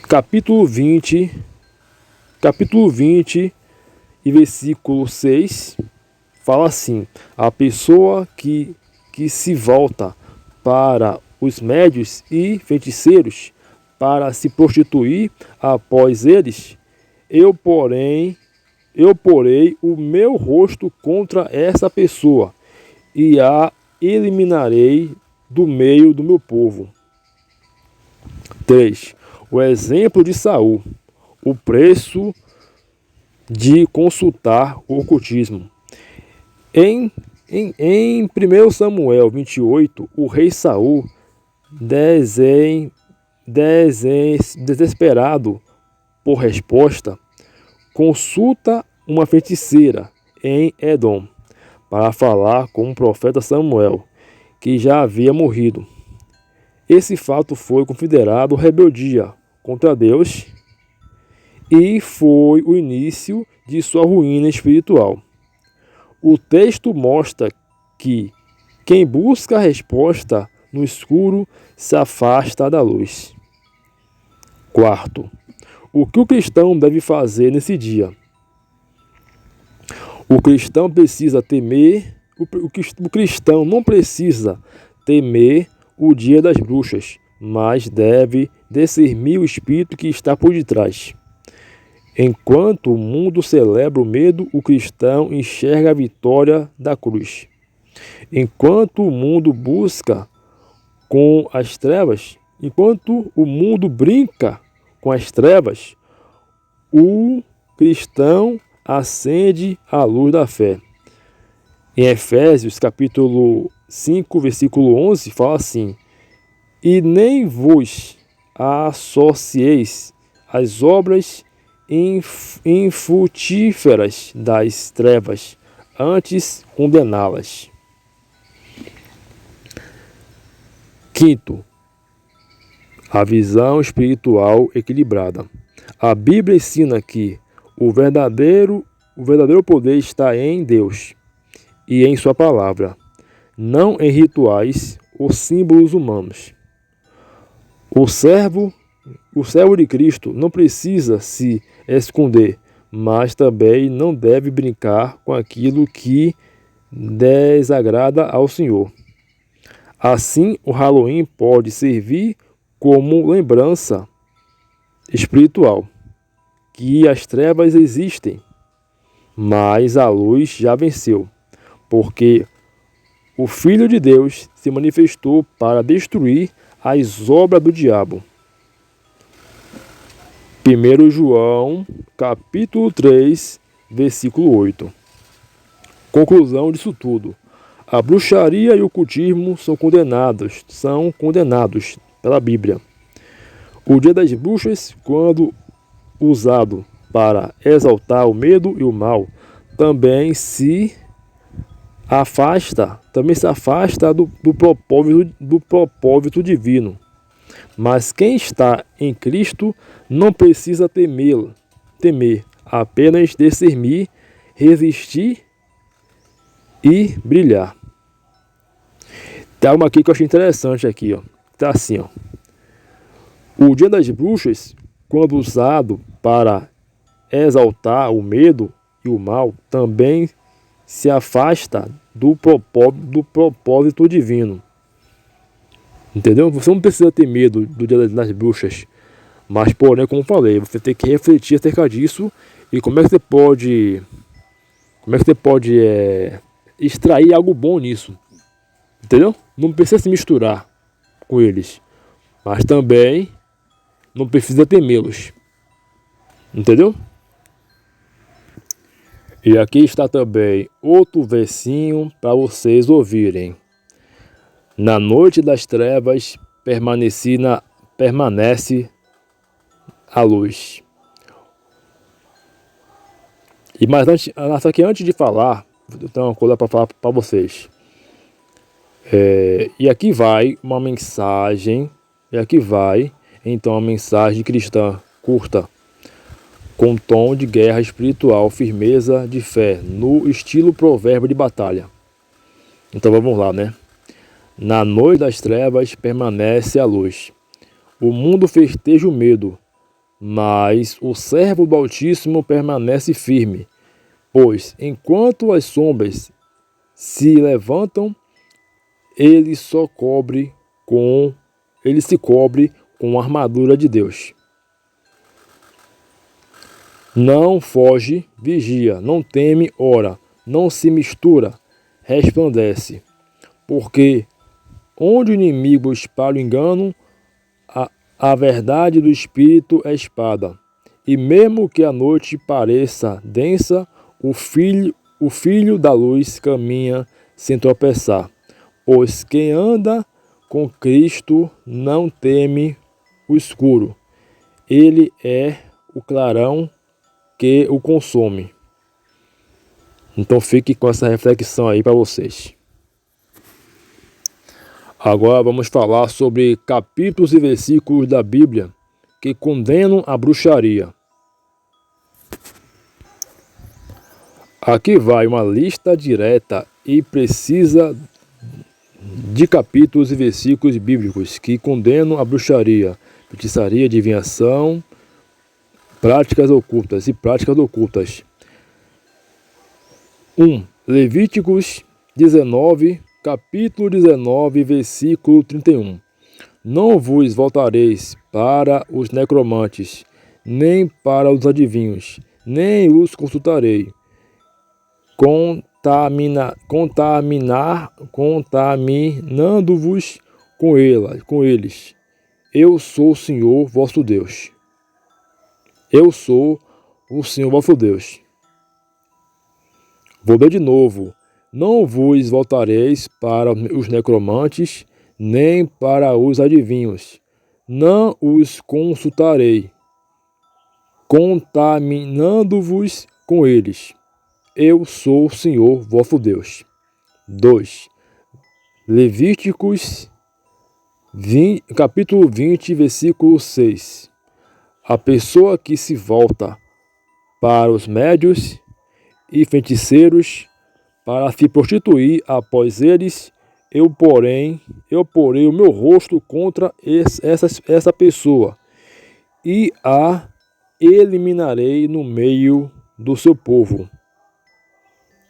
capítulo 20 e versículo 6, fala assim: a pessoa que se volta para os médios e feiticeiros para se prostituir após eles, eu porei o meu rosto contra essa pessoa e a eliminarei do meio do meu povo. 3. O exemplo de Saul, o preço de consultar o ocultismo. Em 1 Samuel 28, o rei Saul, desesperado por resposta, consulta uma feiticeira em Edom para falar com o profeta Samuel, que já havia morrido. Esse fato foi considerado rebeldia contra Deus e foi o início de sua ruína espiritual. O texto mostra que quem busca a resposta no escuro se afasta da luz. 4. O que o cristão deve fazer nesse dia? O cristão precisa temer, o cristão não precisa temer o dia das bruxas, mas deve discernir o espírito que está por detrás. Enquanto o mundo celebra o medo, o cristão enxerga a vitória da cruz. Enquanto o mundo busca com as trevas, enquanto o mundo brinca com as trevas, o cristão acende a luz da fé. Em Efésios capítulo 5, versículo 11, fala assim: e nem vos associeis às obras infrutíferas das trevas, antes condená-las. Quinto, a visão espiritual equilibrada. A Bíblia ensina que o verdadeiro poder está em Deus e em sua palavra, não em rituais ou símbolos humanos. O servo de Cristo não precisa se esconder, mas também não deve brincar com aquilo que desagrada ao Senhor. Assim, o Halloween pode servir como lembrança espiritual que as trevas existem, mas a luz já venceu, porque o Filho de Deus se manifestou para destruir as obras do diabo. 1 João, capítulo 3, versículo 8. Conclusão disso tudo. A bruxaria e o ocultismo são condenados pela Bíblia. O Dia das Bruxas, quando usado para exaltar o medo e o mal, também se afasta do propósito divino. Mas quem está em Cristo não precisa temer, apenas discernir, resistir e brilhar. Tem uma aqui que eu achei interessante aqui, ó. Tá assim, ó. O Dia das Bruxas, quando usado para exaltar o medo e o mal, também se afasta do propósito divino. Entendeu? Você não precisa ter medo do Dia das Bruxas, mas, porém, como falei, você tem que refletir acerca disso e como é que você pode extrair algo bom nisso. Entendeu? Não precisa se misturar com eles, mas também não precisa temê-los. Entendeu? E aqui está também outro versinho para vocês ouvirem. Na noite das trevas permanece a luz. Mas antes de falar, eu tenho uma coisa para falar para vocês. E aqui vai uma mensagem. Então, uma mensagem cristã curta, com tom de guerra espiritual, firmeza de fé, no estilo provérbio de batalha. Então vamos lá, né? Na noite das trevas permanece a luz. O mundo festeja o medo, mas o servo do Altíssimo permanece firme. Pois, enquanto as sombras se levantam, ele se cobre com a armadura de Deus. Não foge, vigia, não teme, ora, não se mistura, resplandece. Porque onde o inimigo espalha o engano, a verdade do Espírito é espada. E mesmo que a noite pareça densa, o filho da luz caminha sem tropeçar. Pois quem anda com Cristo não teme o escuro. Ele é o clarão que o consome. Então fique com essa reflexão aí para vocês. Agora vamos falar sobre capítulos e versículos da Bíblia que condenam a bruxaria. Aqui vai uma lista direta e precisa de capítulos e versículos bíblicos que condenam a bruxaria, feitiçaria, adivinhação, práticas ocultas. 1. Levíticos 19, capítulo 19, versículo 31. Não vos voltareis para os necromantes, nem para os adivinhos, nem os consultarei. Contaminando-vos com eles. Eu sou o Senhor vosso Deus. Eu sou o Senhor vosso Deus. Vou ler de novo. Não vos voltareis para os necromantes, nem para os adivinhos. Não os consultarei. contaminando-vos com eles. Eu sou o Senhor vosso Deus. 2. Levíticos capítulo 20, versículo 6. A pessoa que se volta para os médios e feiticeiros para se prostituir após eles, eu porei o meu rosto contra essa pessoa e a eliminarei no meio do seu povo.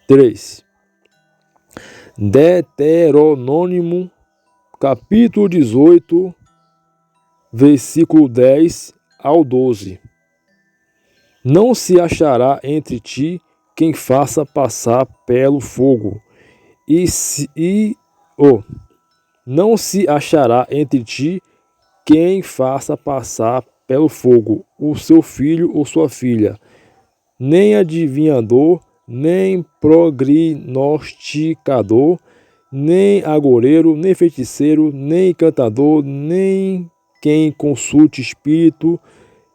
3. Deuteronômio, capítulo 18, versículo 10 ao 12. Não se achará entre ti quem faça passar pelo fogo, não se achará entre ti quem faça passar pelo fogo o seu filho ou sua filha, nem adivinhador, nem prognosticador, nem agoreiro, nem feiticeiro, nem encantador, nem quem consulte espírito,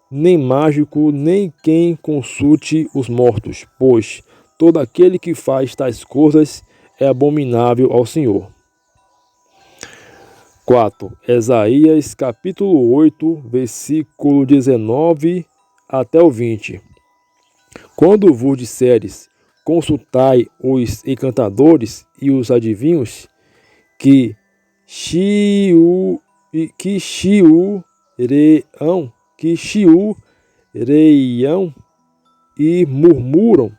nem mágico, nem quem consulte os mortos, pois todo aquele que faz tais coisas é abominável ao Senhor. 4. Isaías capítulo 8, versículo 19 até o 20. Quando vos disseres, consultai os encantadores e os adivinhos, que chiureiam e murmuram,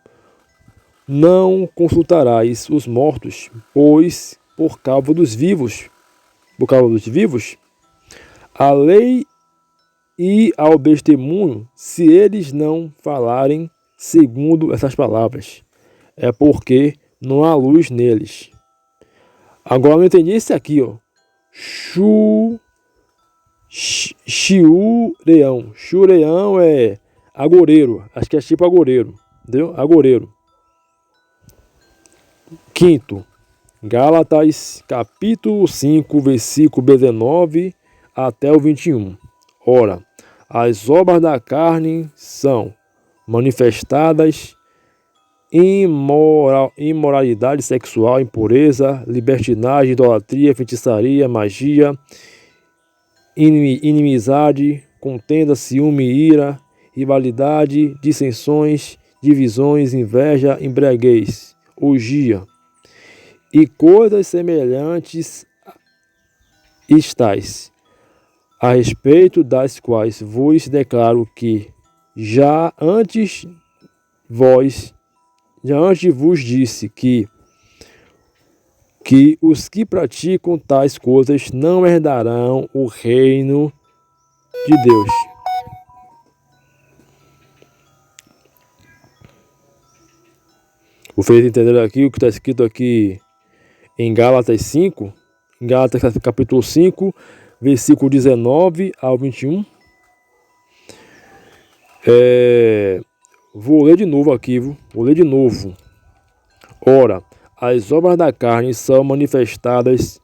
não consultarás os mortos, pois por causa dos vivos, a lei e ao testemunho, se eles não falarem segundo essas palavras, é porque não há luz neles. Agora eu entendi esse aqui, ó. Chiureão. Chiureão é agoreiro. Acho que é tipo agoreiro. Entendeu? Agoreiro. 5. Gálatas capítulo 5, versículo 19 até o 21. Ora, as obras da carne são manifestadas: imoralidade sexual, impureza, libertinagem, idolatria, feitiçaria, magia, inimizade, contenda, ciúme, ira, rivalidade, dissensões, divisões, inveja, embriaguez, orgia e coisas semelhantes estais, a respeito das quais vos declaro que já antes vos disse que os que praticam tais coisas não herdarão o reino de Deus. Vocês entenderam aqui o que está escrito aqui em Gálatas 5, em Gálatas capítulo 5, versículo 19 ao 21. Vou ler de novo aqui, vou ler de novo. Ora, as obras da carne são manifestas,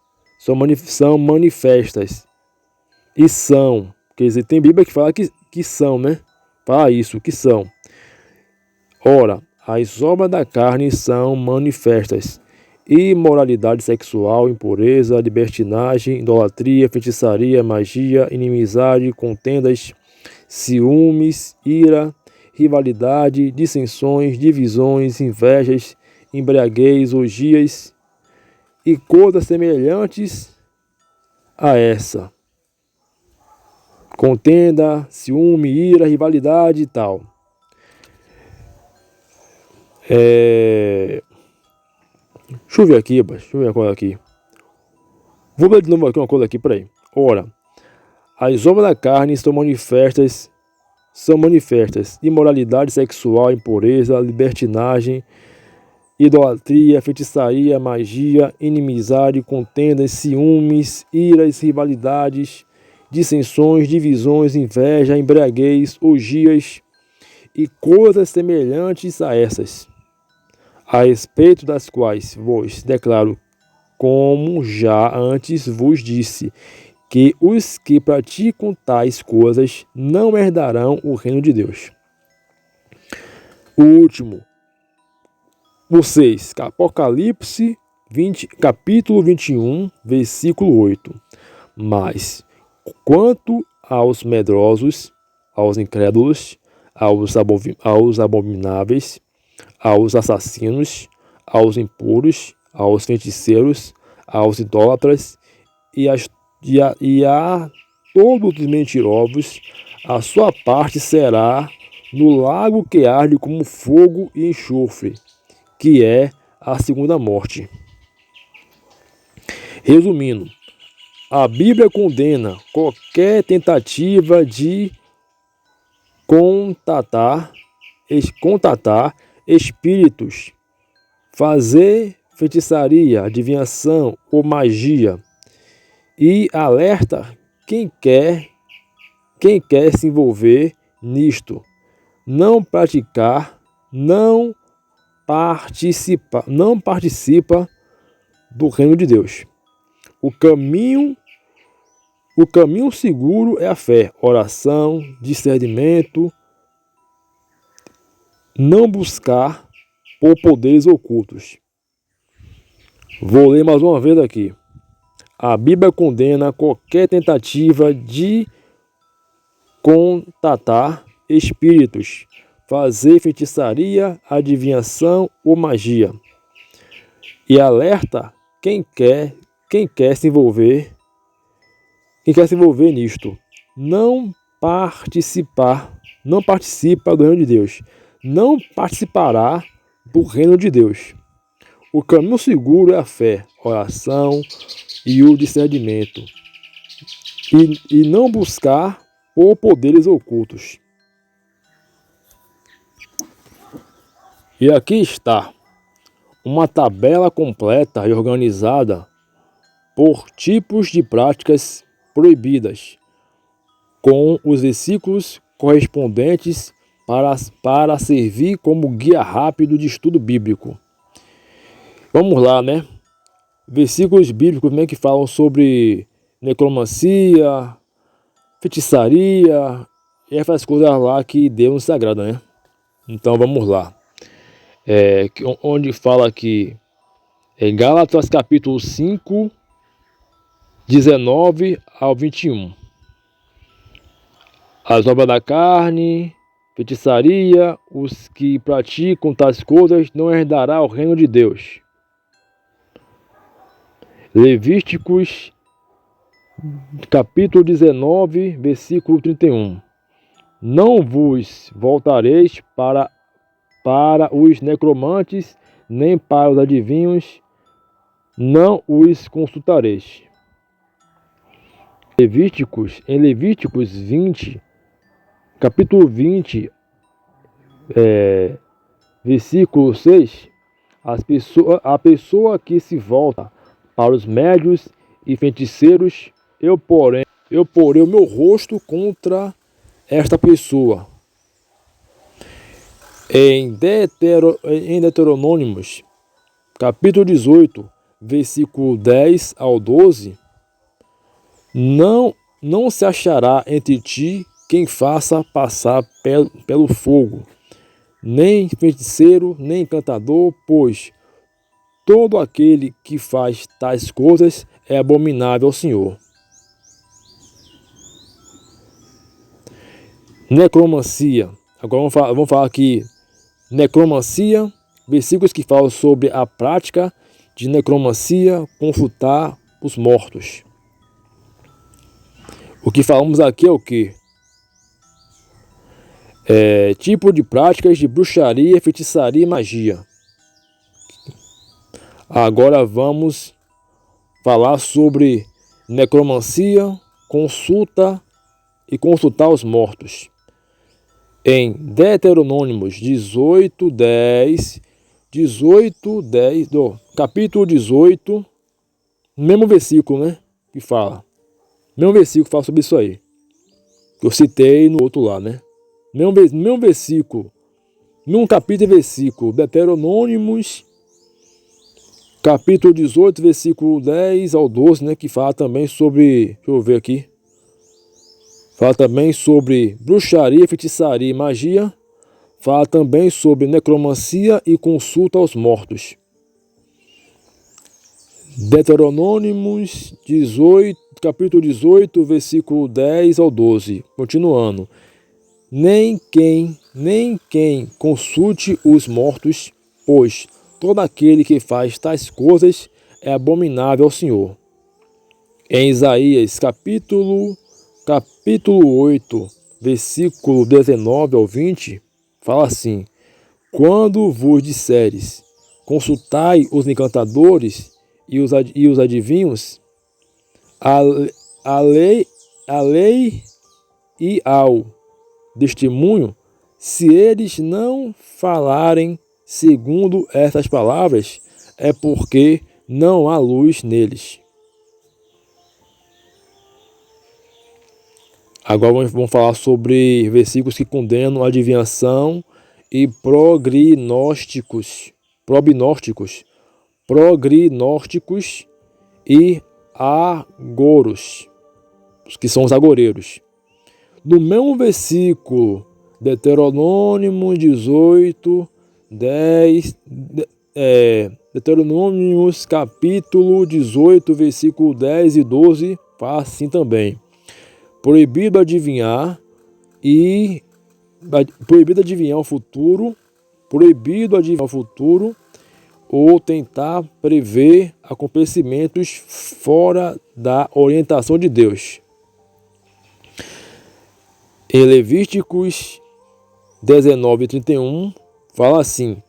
e são, quer dizer, tem Bíblia que fala que são, né? Fala isso, que são. Ora, as obras da carne são manifestas: imoralidade sexual, impureza, libertinagem, idolatria, feitiçaria, magia, inimizade, contendas, ciúmes, ira, rivalidade, dissensões, divisões, invejas, embriaguez, orgias e coisas semelhantes a essa. Contenda, ciúme, ira, rivalidade e tal. Deixa eu ver aqui, uma coisa aqui. Vou ver de novo aqui uma coisa aqui, peraí. Ora, as obras da carne são manifestas: imoralidade sexual, impureza, libertinagem, idolatria, feitiçaria, magia, inimizade, contendas, ciúmes, iras, rivalidades, dissensões, divisões, inveja, embriaguez, orgias e coisas semelhantes a essas, a respeito das quais vos declaro, como já antes vos disse, que os que praticam tais coisas não herdarão o reino de Deus. O último, o 6, Apocalipse 20, capítulo 21, versículo 8. Mas, quanto aos medrosos, aos incrédulos, aos abomináveis, aos assassinos, aos impuros, aos feiticeiros, aos idólatras e a todos os mentirosos, a sua parte será no lago que arde como fogo e enxofre, que é a segunda morte. Resumindo, a Bíblia condena qualquer tentativa de contatar espíritos, fazer feitiçaria, adivinhação ou magia, e alerta quem quer se envolver nisto, não participa do reino de Deus. O caminho seguro é a fé, oração, discernimento, não buscar por poderes ocultos. Vou ler mais uma vez aqui. A Bíblia condena qualquer tentativa de contatar espíritos, fazer feitiçaria, adivinhação ou magia, e alerta quem quer se envolver nisto, não participa do reino de Deus, não participará do reino de Deus. O caminho seguro é a fé, oração e o discernimento, e não buscar por poderes ocultos. E aqui está uma tabela completa e organizada por tipos de práticas proibidas, com os versículos correspondentes para servir como guia rápido de estudo bíblico. Vamos lá, né? Versículos bíblicos, né, que falam sobre necromancia, feitiçaria e essas coisas lá que Deus nos sagrada, né? Então vamos lá. Onde fala aqui em Gálatas capítulo 5, 19 ao 21. As obras da carne, feitiçaria, os que praticam tais coisas não herdará o reino de Deus. Levíticos capítulo 19, versículo 31. Não vos voltareis para os necromantes, nem para os adivinhos, não os consultareis. Em Levíticos 20, capítulo 20, versículo 6, a pessoa que se volta para os médios e feiticeiros, eu porei o meu rosto contra esta pessoa. Em Deuteronômios, capítulo 18, versículo 10 ao 12, não se achará entre ti quem faça passar pelo fogo, nem feiticeiro, nem encantador, pois todo aquele que faz tais coisas é abominável ao Senhor. Necromancia. Agora vamos falar aqui. Necromancia, versículos que falam sobre a prática de necromancia, consultar os mortos. O que falamos aqui é o quê? Tipo de práticas de bruxaria, feitiçaria e magia. Agora vamos falar sobre necromancia, consultar os mortos. Em Deuteronômios 18:10, capítulo 18, mesmo versículo, né? Que fala. Mesmo versículo fala sobre isso aí. Que eu citei no outro lá, né? Mesmo versículo. Mesmo capítulo e versículo. Deuteronômios, capítulo 18, versículo 10 ao 12, né? Que fala também sobre. Deixa eu ver aqui. Fala também sobre bruxaria, feitiçaria e magia. Fala também sobre necromancia e consulta aos mortos. Deuteronômios 18, capítulo 18, versículo 10 ao 12. Continuando. Nem quem consulte os mortos, pois todo aquele que faz tais coisas é abominável ao Senhor. Em Isaías capítulo 8, versículo 19 ao 20, fala assim: quando vos disseres, consultai os encantadores e os adivinhos, a lei e ao testemunho, se eles não falarem segundo essas palavras, é porque não há luz neles. Agora vamos falar sobre versículos que condenam a adivinhação e prognósticos e agoros, que são os agoreiros. No mesmo versículo, Deuteronômio 18, 10, Deuteronômios capítulo 18, versículo 10 e 12, fala assim também: proibido adivinhar o futuro, ou tentar prever acontecimentos fora da orientação de Deus. Em Levíticos 19:31 fala assim: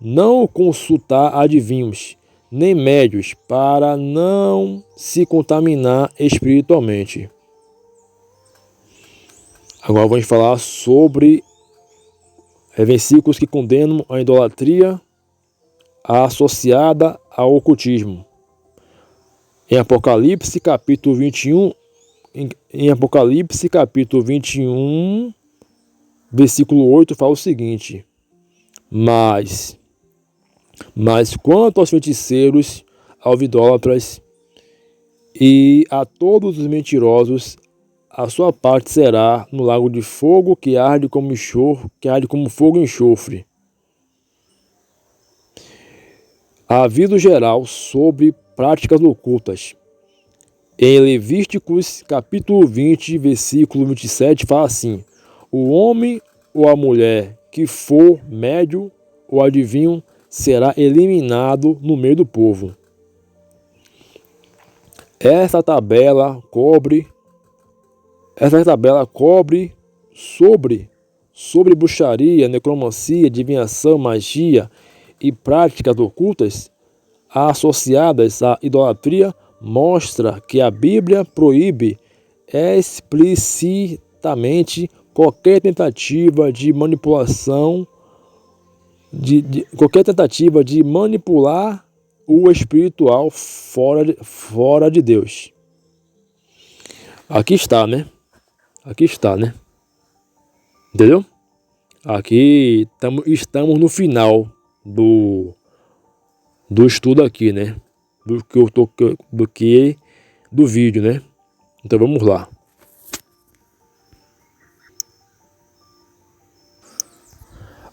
não consultar adivinhos, nem médios, para não se contaminar espiritualmente. Agora vamos falar sobre versículos que condenam a idolatria associada ao ocultismo. Em Apocalipse capítulo 21, versículo 8, fala o seguinte: Mas quanto aos feiticeiros, aos idólatras e a todos os mentirosos, a sua parte será no lago de fogo que arde como fogo e enxofre. Aviso geral sobre práticas ocultas. Em Levíticos capítulo 20, versículo 27, fala assim: o homem ou a mulher que for médio ou adivinho será eliminado no meio do povo. Essa tabela cobre sobre bruxaria, necromancia, adivinhação, magia e práticas ocultas associadas à idolatria, mostra que a Bíblia proíbe explicitamente qualquer tentativa de manipulação, qualquer tentativa de manipular o espiritual fora de Deus. Aqui está, né? Entendeu? Aqui estamos no final do estudo aqui, né? Do vídeo, né? Então vamos lá.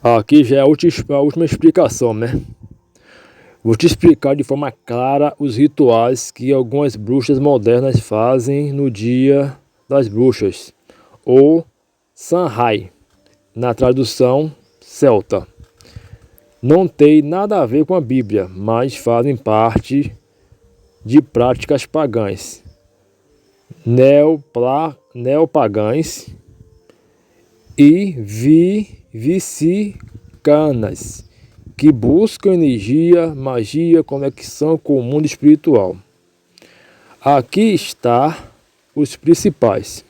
Aqui já é a última explicação, né? Vou te explicar de forma clara os rituais que algumas bruxas modernas fazem no Dia das Bruxas, ou Samhain, na tradução celta. Não tem nada a ver com a Bíblia, mas fazem parte de práticas pagãs, neopagãs e vicicanas, que buscam energia, magia, conexão com o mundo espiritual. Aqui está os principais: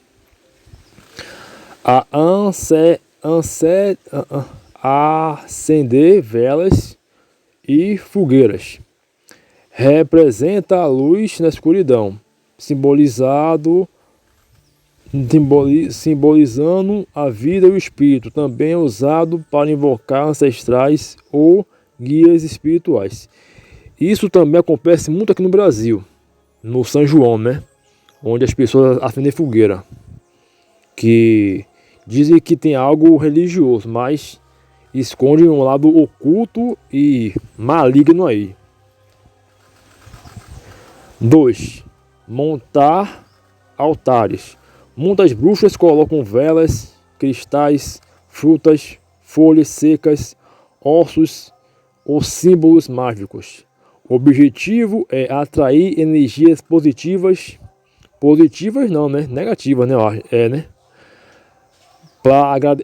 acender velas e fogueiras. Representa a luz na escuridão, simbolizando a vida e o espírito. Também é usado para invocar ancestrais ou guias espirituais. Isso também acontece muito aqui no Brasil, no São João, né? Onde as pessoas acendem fogueira, que dizem que tem algo religioso, mas esconde um lado oculto e maligno aí. 2. Montar altares. Muitas bruxas colocam velas, cristais, frutas, folhas secas, ossos ou símbolos mágicos. O objetivo é atrair energias positivas. Positivas não, né? Negativas, né? Né? Para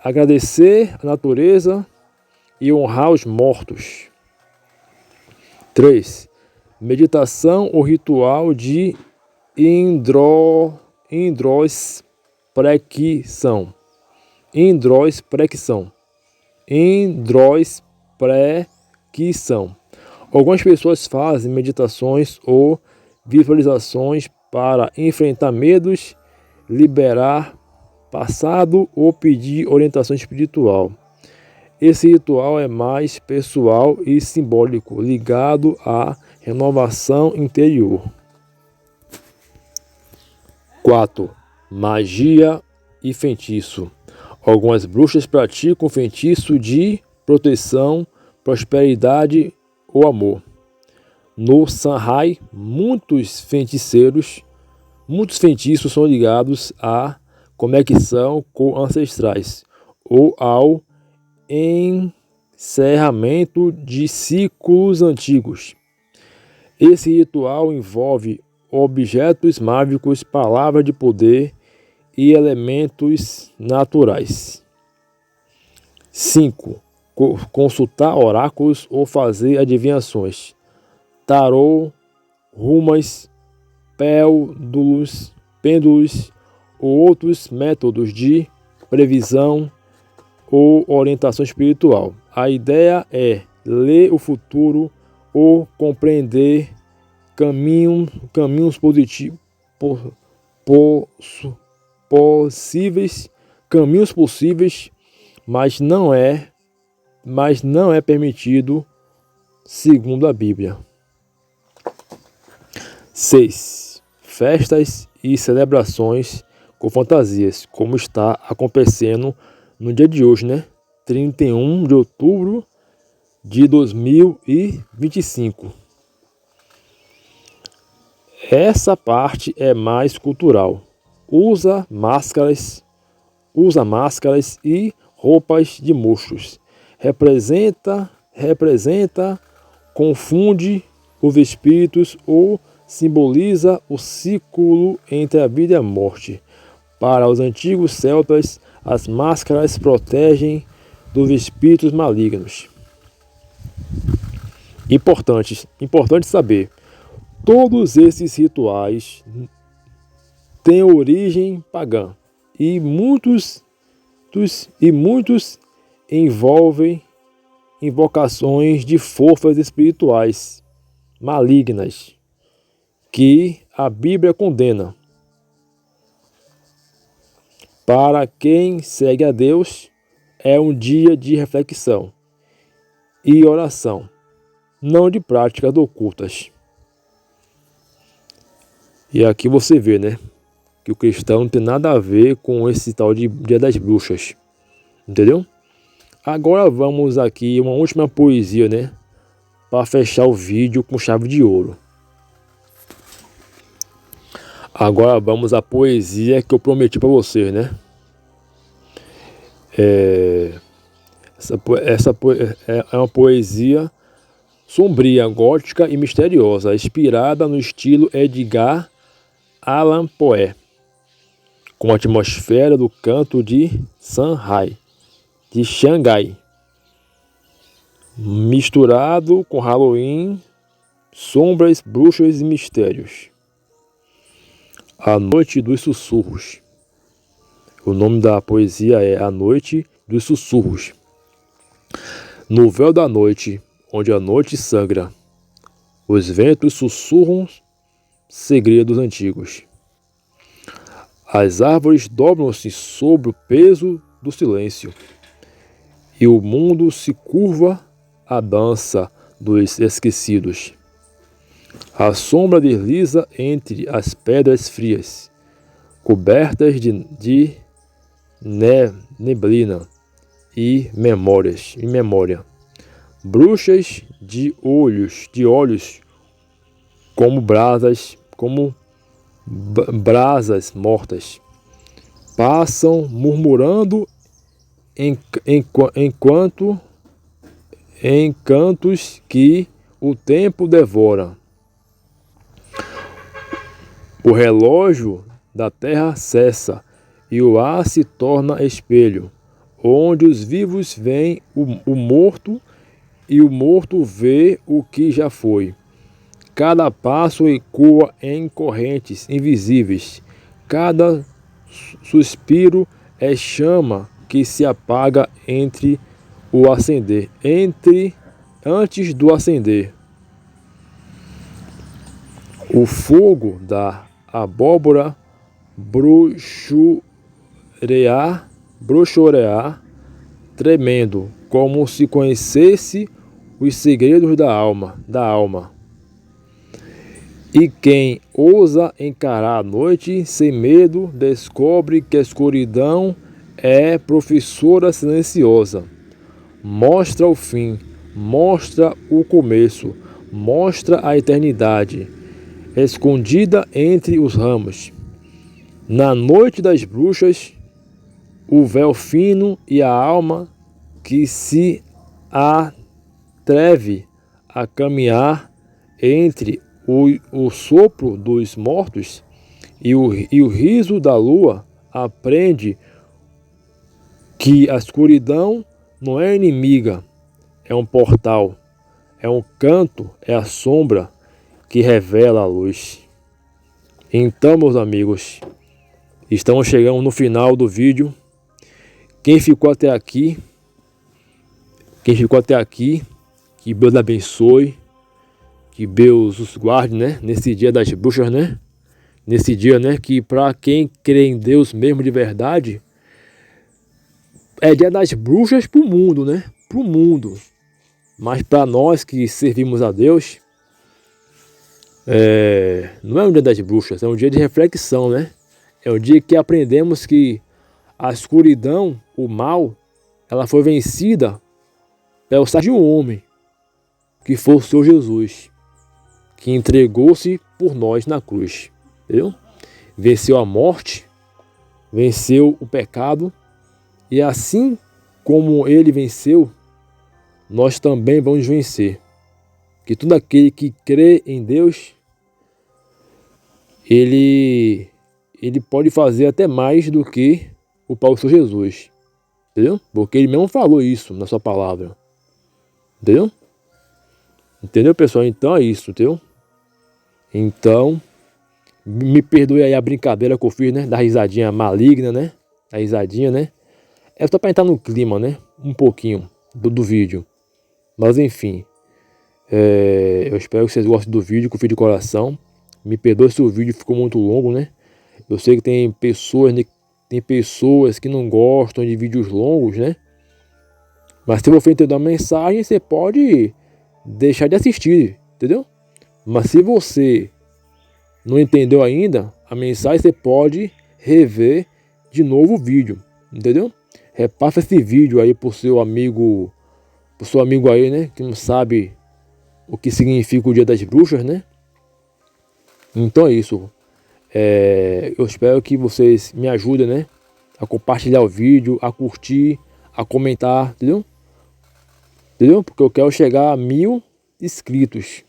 agradecer a natureza e honrar os mortos. 3. Meditação ou ritual de introspecção. Introspecção. Algumas pessoas fazem meditações ou visualizações para enfrentar medos, liberar passado ou pedir orientação espiritual. Esse ritual é mais pessoal e simbólico, ligado à renovação interior. 4. Magia e feitiço. Algumas bruxas praticam feitiço de proteção, prosperidade ou amor. No Sanhai, muitos feitiços são ligados à conexão com ancestrais ou ao encerramento de ciclos antigos. Esse ritual envolve objetos mágicos, palavras de poder e elementos naturais. 5. Consultar oráculos ou fazer adivinhações. Tarô, runas, pêndulos ou outros métodos de previsão ou orientação espiritual. A ideia é ler o futuro ou compreender caminhos positivos, possíveis, mas não é permitido segundo a Bíblia. 6. Festas e celebrações com fantasias, como está acontecendo no dia de hoje, né? 31 de outubro de 2025. Essa parte é mais cultural. Usa máscaras e roupas de monstros. Representa, confunde os espíritos ou simboliza o ciclo entre a vida e a morte. Para os antigos celtas, as máscaras protegem dos espíritos malignos. Importante saber, todos esses rituais têm origem pagã e muitos envolvem invocações de forças espirituais malignas que a Bíblia condena. Para quem segue a Deus, é um dia de reflexão e oração, não de práticas ocultas. E aqui você vê, né, que o cristão não tem nada a ver com esse tal de Dia das Bruxas. Entendeu? Agora vamos aqui uma última poesia, né, para fechar o vídeo com chave de ouro. Agora vamos à poesia que eu prometi para vocês, né? Essa é uma poesia sombria, gótica e misteriosa, inspirada no estilo Edgar Allan Poe, com a atmosfera do canto de Sanhai, de Xangai, misturado com Halloween, sombras, bruxas e mistérios. A Noite dos Sussurros. O nome da poesia é A Noite dos Sussurros. No véu da noite, onde a noite sangra, os ventos sussurram segredos antigos. As árvores dobram-se sob o peso do silêncio, e o mundo se curva à dança dos esquecidos. A sombra desliza entre as pedras frias, cobertas de neblina, e memória. Bruxas de olhos como brasas mortas, passam murmurando encantos que o tempo devora. O relógio da terra cessa e o ar se torna espelho, onde os vivos veem o morto e o morto vê o que já foi. Cada passo ecoa em correntes invisíveis, cada suspiro é chama que se apaga antes do acender. O fogo da abóbora bruxorear, tremendo, como se conhecesse os segredos da alma. E quem ousa encarar a noite sem medo, descobre que a escuridão é professora silenciosa. Mostra o fim, mostra o começo, mostra a eternidade, escondida entre os ramos. Na noite das bruxas, o véu fino e a alma que se atreve a caminhar entre o sopro dos mortos e o riso da lua aprende que a escuridão não é inimiga, é um portal, é um canto, é a sombra que revela a luz. Então, meus amigos, estamos chegando no final do vídeo. Quem ficou até aqui, que Deus abençoe, que Deus os guarde, né? Nesse dia das bruxas, né? Nesse dia, né? Que para quem crê em Deus mesmo de verdade, é dia das bruxas pro mundo, né? Pro mundo. Mas para nós que servimos a Deus, não é um dia das bruxas, é um dia de reflexão, né? É um dia que aprendemos que a escuridão, o mal, ela foi vencida pelo sangue de um homem, que foi o Senhor Jesus, que entregou-se por nós na cruz, entendeu? Venceu a morte, venceu o pecado, e assim como ele venceu, nós também vamos vencer. Que todo aquele que crê em Deus, ele pode fazer até mais do que o próprio Senhor Jesus, entendeu? Porque ele mesmo falou isso na sua palavra, entendeu? Entendeu, pessoal? Então é isso, entendeu? Então, me perdoe aí a brincadeira que eu fiz, né? Da risadinha maligna, né? A risadinha, né? É só para entrar no clima, né? Um pouquinho do vídeo. Mas enfim, eu espero que vocês gostem do vídeo, que eu fiz de coração. Me perdoe se o vídeo ficou muito longo, né? Eu sei que tem pessoas que não gostam de vídeos longos, né? Mas se você entender a mensagem, você pode deixar de assistir, entendeu? Mas se você não entendeu ainda a mensagem, você pode rever de novo o vídeo, entendeu? Repassa esse vídeo aí pro seu amigo aí, né? Que não sabe o que significa o Dia das Bruxas, né? Então é isso. Eu espero que vocês me ajudem, né? A compartilhar o vídeo, a curtir, a comentar, entendeu? Entendeu? Porque eu quero chegar a 1000 inscritos.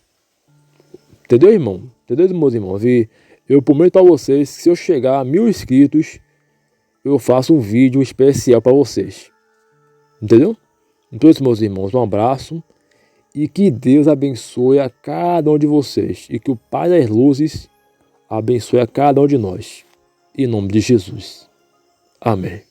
Entendeu, irmão? Entendeu, meus irmãos? E eu prometo a vocês que se eu chegar a 1000 inscritos, eu faço um vídeo especial para vocês. Entendeu? Então, meus irmãos, um abraço. E que Deus abençoe a cada um de vocês. E que o Pai das Luzes abençoe a cada um de nós. Em nome de Jesus. Amém.